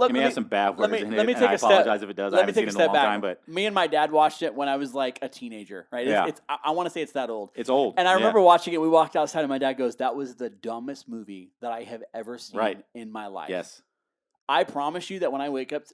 it may have some bad words in it. let me and take I a step. apologize if it does. I Let me haven't seen take it a in a step long back. time, but Me and my dad watched it when I was like a teenager, right? Yeah. I want to say it's that old. it's old. And I Yeah. remember watching it. We walked outside, and my dad goes, "That was the dumbest movie that I have ever seen Right. in my life." Yes. I promise you that when I wake up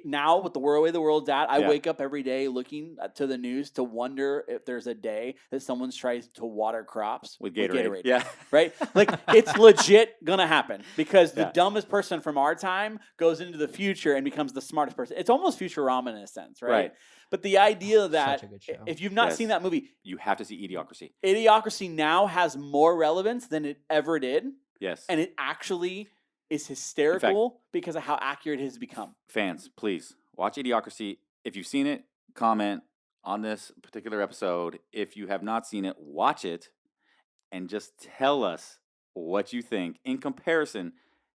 now with the way the world's at, I Yeah. wake up every day looking to the news to wonder if there's a day that someone's trying to water crops With Gatorade. Yeah. right? Like it's legit gonna happen because the Yeah. dumbest person from our time goes into the future and becomes the smartest person. It's almost Futurama in a sense, right? Right. But the idea that Such a good show. if you've not Yes. seen that movie, You have to see Idiocracy. Idiocracy now has more relevance than it ever did, Yes. and it actually is hysterical because of how accurate it has become. Fans, please watch Idiocracy. If you've seen it, comment on this particular episode. If you have not seen it, watch it. and just tell us what you think in comparison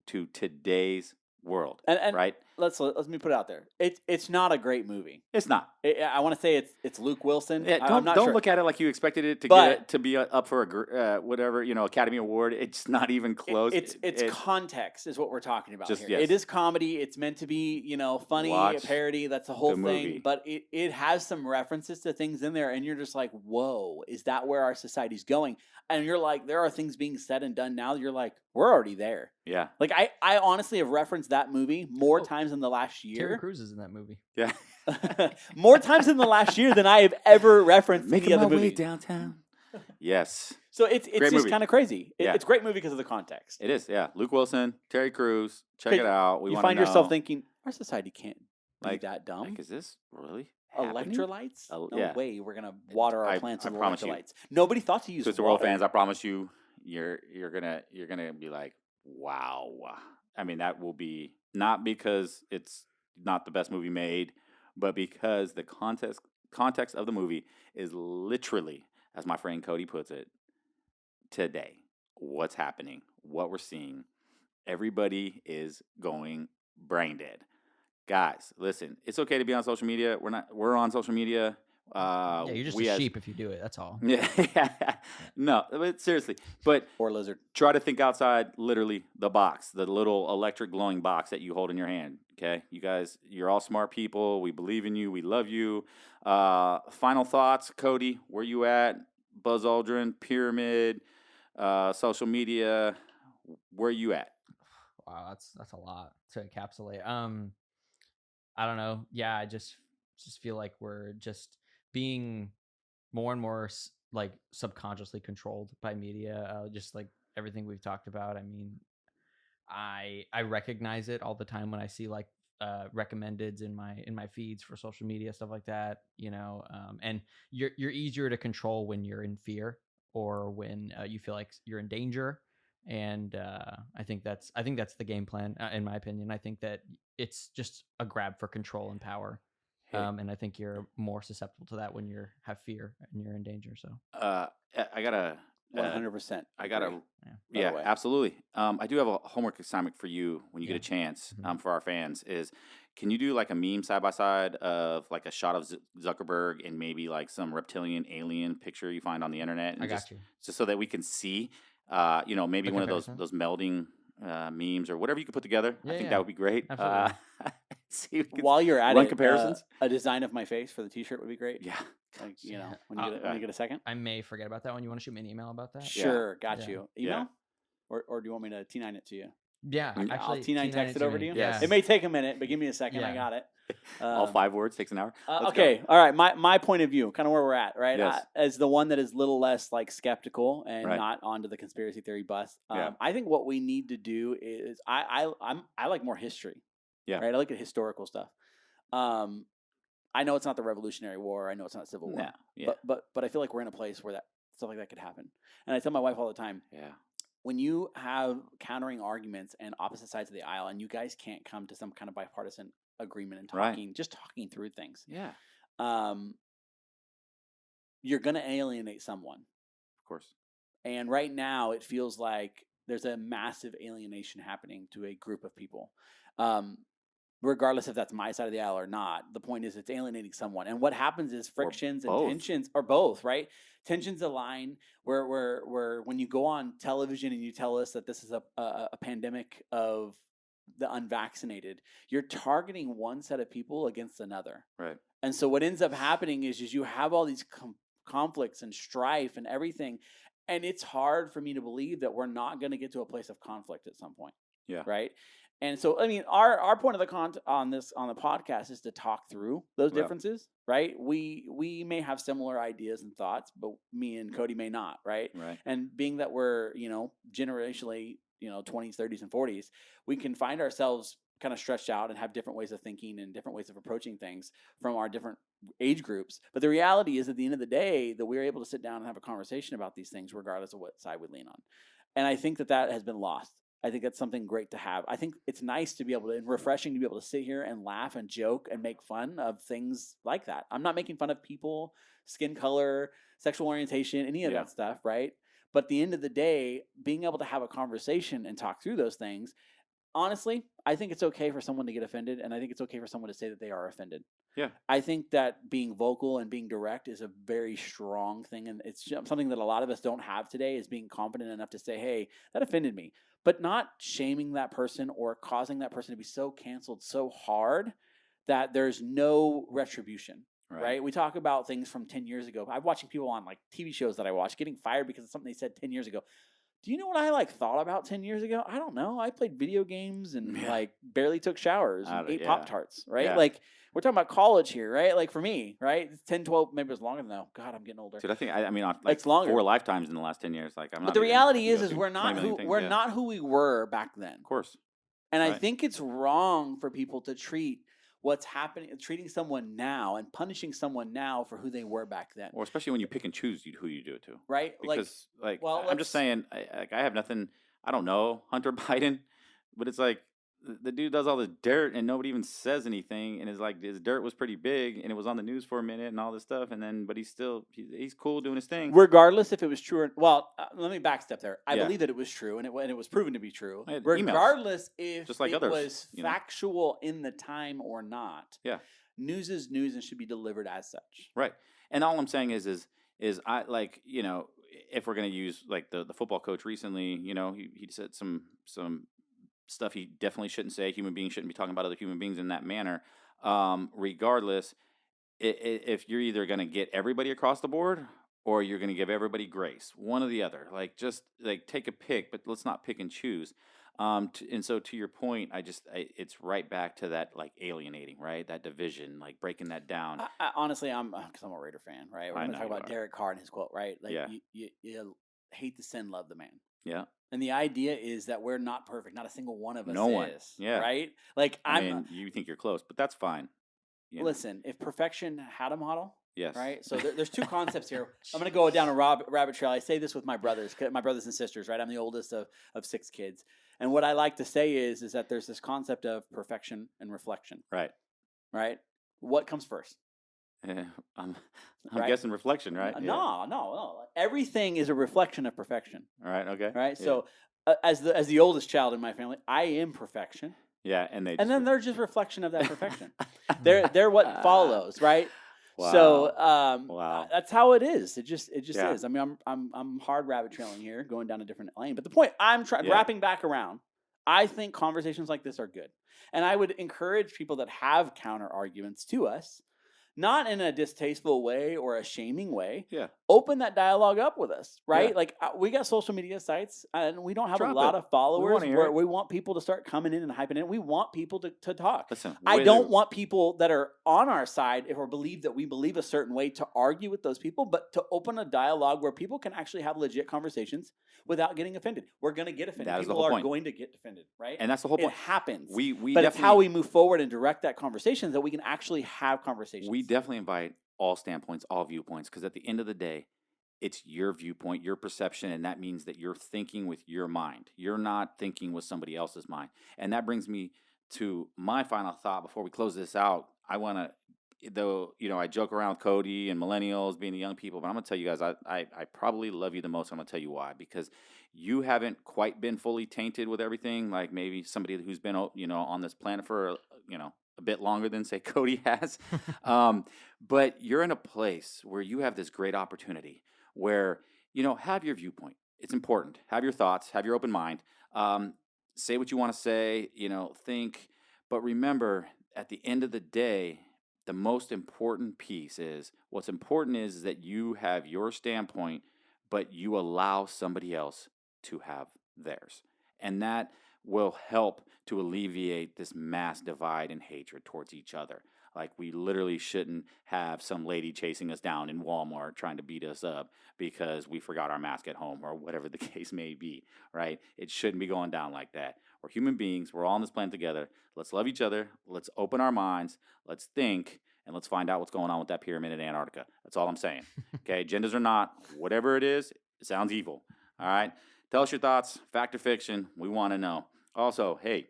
to today's world. And right? let me put it out there. It's not a great movie. It's not. I want to say it's Luke Wilson. Yeah, I'm not don't sure. look at it like you expected it to But- to be up for a whatever Academy Award. It's not even close. It's context is what we're talking about Just- here. yes. It is comedy. It's meant to be funny, Watch parody. That's the whole the thing. movie. But it has some references to things in there, and you're just like, whoa, is that where our society's going? And you're like, there are things being said and done now. You're like, we're already there. Yeah, Like I honestly have referenced that movie more Oh, times in the last Terry year. Crews is in that movie. yeah. More times in the last year than I have ever referenced Making any my other way movie. downtown. Yes, So it's Great just movie. kind of crazy. Yeah. It's a great movie because of the context. it is. Yeah, Luke Wilson, Terry Crews. Check Okay, it out. We You wanna find yourself know, thinking, our society can't be Like- that dumb. like, is this really happening? Electrolytes? No yeah. way we're gonna water our I- plants I with promise you. electrolytes. Nobody thought to use Twisted World water. fans, I promise you, you're gonna be like, wow. I mean, that will be not because it's not the best movie made, but because the context of the movie is literally, as my friend Cody puts it, today. What's happening? What we're seeing? Everybody is going brain dead. Guys, listen, it's okay to be on social media. We're on social media. Yeah, you're just we a as- sheep if you do it. That's all. Yeah, no, but seriously. But Or lizard. try to think outside literally the box, the little electric glowing box that you hold in your hand. Okay, you guys, you're all smart people. We believe in you. We love you. Final thoughts, Cody. Where you at? Buzz Aldrin, Pyramid, social media. Where you at? Wow, that's a lot to encapsulate. I don't know. Yeah, I just feel like we're just being more and more like subconsciously controlled by media. Just like everything we've talked about. I mean, I recognize it all the time when I see like recommendeds in my feeds for social media, stuff like that. And you're easier to control when you're in fear or when you feel like you're in danger. And I think that's the game plan, in my opinion. I think that it's just a grab for control and power. Hey. And I think you're more susceptible to that when you have fear and you're in danger. So I gotta 100%. I gotta agree, by yeah, the way. absolutely. I do have a homework assignment for you when you Yeah. get a chance. Mhm. For our fans, is can you do like a meme side by side of like a shot of Zuckerberg and maybe like some reptilian alien picture you find on the internet, and I got you. just so that we can see, maybe The one of those comparison? melding memes or whatever you could put together. I Yeah, think yeah. that would be great. Absolutely. See, if we can While you're at run it, comparisons. a design of my face for the T-shirt would be great. Yeah, Like, Yeah. when you get a second. I may forget about that one. You want to shoot me an email about that? Sure, got Yeah. you. Yeah. Email? Or do you want me to T9 it to you? Yeah, Mm. actually, I'll T9 text it over to me. you? Yes. Yeah. It may take a minute, but give me a second. I Yeah. got it. all 5 words takes an hour. Let's go. Okay, all right. My point of view, kind of where we're at, right? Yes. As the one that is a little less like skeptical and Right. not onto the conspiracy theory bus. Yeah. I think what we need to do is I like more history. Yeah. Right. I like the historical stuff. I know it's not the Revolutionary War. I know it's not Civil War. No, yeah, But I feel like we're in a place where that stuff like that could happen. And I tell my wife all the time, yeah, when you have countering arguments and opposite sides of the aisle, and you guys can't come to some kind of bipartisan agreement and Right. just talking through things, yeah. you're going to alienate someone. Of course. And right now, it feels like there's a massive alienation happening to a group of people. Regardless if that's my side of the aisle or not, the point is it's alienating someone. And what happens is frictions and both. tensions, or both, right? Tensions align where when you go on television and you tell us that this is a pandemic of the unvaccinated, you're targeting one set of people against another. Right. And so what ends up happening is you have all these conflicts and strife and everything. And it's hard for me to believe that we're not going to get to a place of conflict at some point. Yeah. Right. And so, I mean, our point of the on the podcast is to talk through those Yeah. differences, right? We may have similar ideas and thoughts, but me and Cody may not, right? Right. And being that we're, generationally, 20s, 30s, and 40s, we can find ourselves kind of stretched out and have different ways of thinking and different ways of approaching things from our different age groups. But the reality is, at the end of the day, that we're able to sit down and have a conversation about these things, regardless of what side we lean on. And I think that has been lost. I think that's something great to have. I think it's nice to be able to, and refreshing to be able to sit here and laugh and joke and make fun of things like that. I'm not making fun of people, skin color, sexual orientation, any of Yeah. that stuff, right? But at the end of the day, being able to have a conversation and talk through those things, honestly, I think it's okay for someone to get offended, and I think it's okay for someone to say that they are offended. Yeah. I think that being vocal and being direct is a very strong thing, and it's something that a lot of us don't have today, is being confident enough to say, hey, that offended me, but not shaming that person or causing that person to be so canceled so hard that there's no retribution. Right? We talk about things from 10 years ago. I'm watching people on like TV shows that I watch getting fired because of something they said 10 years ago. Do you know what I like thought about 10 years ago? I don't know. I played video games and like barely took showers and ate Pop-Tarts, right? Yeah. Like we're talking about college here, right? Like for me, right? 10, 12, maybe it was longer than that. God, I'm getting older. Dude, I think I mean like It's longer. 4 lifetimes in the last 10 years. Like I'm not. But the even reality gonna go is through we're not 20 who million things, we're not who we were back then. Of course. And I Right. think it's wrong for people to treat what's happening, treating someone now and punishing someone now for who they were back then. Or especially when you pick and choose who you do it to. Right? Because like well, I'm just saying, I have nothing. I don't know Hunter Biden, but it's like the dude does all this dirt and nobody even says anything, and it's like his dirt was pretty big and it was on the news for a minute and all this stuff, and then but he's cool doing his thing. Regardless if it was true or let me backstep there. I Yeah. believe that it was true, and it was proven to be true. I had Regardless if just like it others, was you know? factual in the time or not. Yeah. News is news and should be delivered as such. Right. And all I'm saying is I like, if we're gonna use like the football coach recently, he said some stuff he definitely shouldn't say. Human beings shouldn't be talking about other human beings in that manner. Regardless, if you're either gonna get everybody across the board or you're gonna give everybody grace, one or the other. Like just like take a pick, but let's not pick and choose. And so to your point, it's right back to that like alienating, right? That division, like breaking that down. Honestly, because I'm a Raider fan, right? We're going to talk about Derek Carr and his quote, right? Like you hate the sin, love the man. Yeah. And the idea is that we're not perfect. Not a single one of us No one. is. Yeah. Right? Like I mean, you think you're close, but that's fine. Listen, if perfection had a model, yes. Right? So there's two concepts here. I'm going to go down a rabbit trail. I say this with my brothers and sisters, right? I'm the oldest of 6 kids. And what I like to say is that there's this concept of perfection and reflection. Right. Right? What comes first? I'm guessing reflection, right? No. Everything is a reflection of perfection. All right. Okay. Right? Yeah. So as the oldest child in my family, I am perfection. Yeah, and then they're just reflection of that perfection. they're what follows, right? Wow. So wow. That's how it is. It just Yeah. is. I mean, I'm hard rabbit trailing here, going down a different lane. But the point I'm wrapping back around, I think conversations like this are good, and I would encourage people that have counter arguments to us, not in a distasteful way or a shaming way. Yeah. Open that dialogue up with us, right? Yeah. Like we got social media sites and we don't have Drop a lot it. of followers. We Want people to start coming in and hyping in. We want people to talk. Listen, I don't want people that are on our side if we believe a certain way to argue with those people, but to open a dialogue where people can actually have legit conversations without getting offended. We're going to get offended. That is the People whole are point. going to get offended, right? And that's the whole point. It happens. But it's how we move forward and direct that conversation that we can actually have conversations. We definitely invite all standpoints, all viewpoints, because at the end of the day, it's your viewpoint, your perception, and that means that you're thinking with your mind. You're not thinking with somebody else's mind. And that brings me to my final thought before we close this out. I want to, though, I joke around with Cody and millennials being the young people, but I'm going to tell you guys, I probably love you the most. I'm going to tell you why, because you haven't quite been fully tainted with everything, like maybe somebody who's been, on this planet for, a bit longer than, say, Cody has. But you're in a place where you have this great opportunity where, have your viewpoint. It's important. Have your thoughts. Have your open mind. Say what you want to say, think. But remember, at the end of the day, the most important piece is that you have your standpoint, but you allow somebody else to have theirs. And that will help to alleviate this mass divide and hatred towards each other. Like we literally shouldn't have some lady chasing us down in Walmart trying to beat us up because we forgot our mask at home or whatever the case may be, right? It shouldn't be going down like that. We're human beings. We're all on this planet together. Let's love each other. Let's open our minds. Let's think. And let's find out what's going on with that pyramid in Antarctica. That's all I'm saying. Okay, agendas or not, whatever it is, it sounds evil. All right? Tell us your thoughts, fact or fiction. We want to know. Also, hey,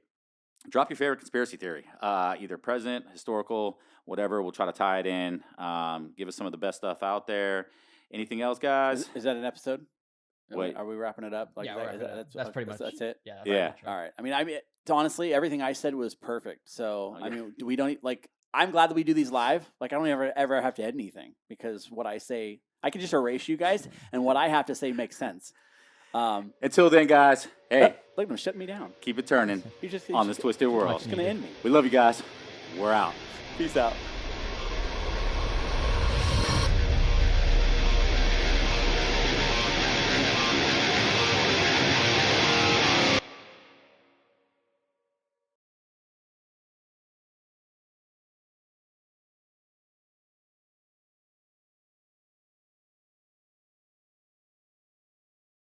drop your favorite conspiracy theory, either present, historical, whatever. We'll try to tie it in. Give us some of the best stuff out there. Anything else, guys? Is that an episode? Wait. Are we wrapping it up? Like, Yeah, we're wrapping it up. That's pretty much That's it. Yeah. Yeah. All right. I mean, honestly, everything I said was perfect. So, Oh, I yeah. mean, we don't like. I'm glad that we do these live. Like, I don't ever have to edit anything because what I say, I can just erase you guys, and what I have to say makes sense. Until then, guys, hey, Look at him shutting me down. keep it turning He's just on this twisted world. He's just gonna end me. We love you guys. We're out. Peace out.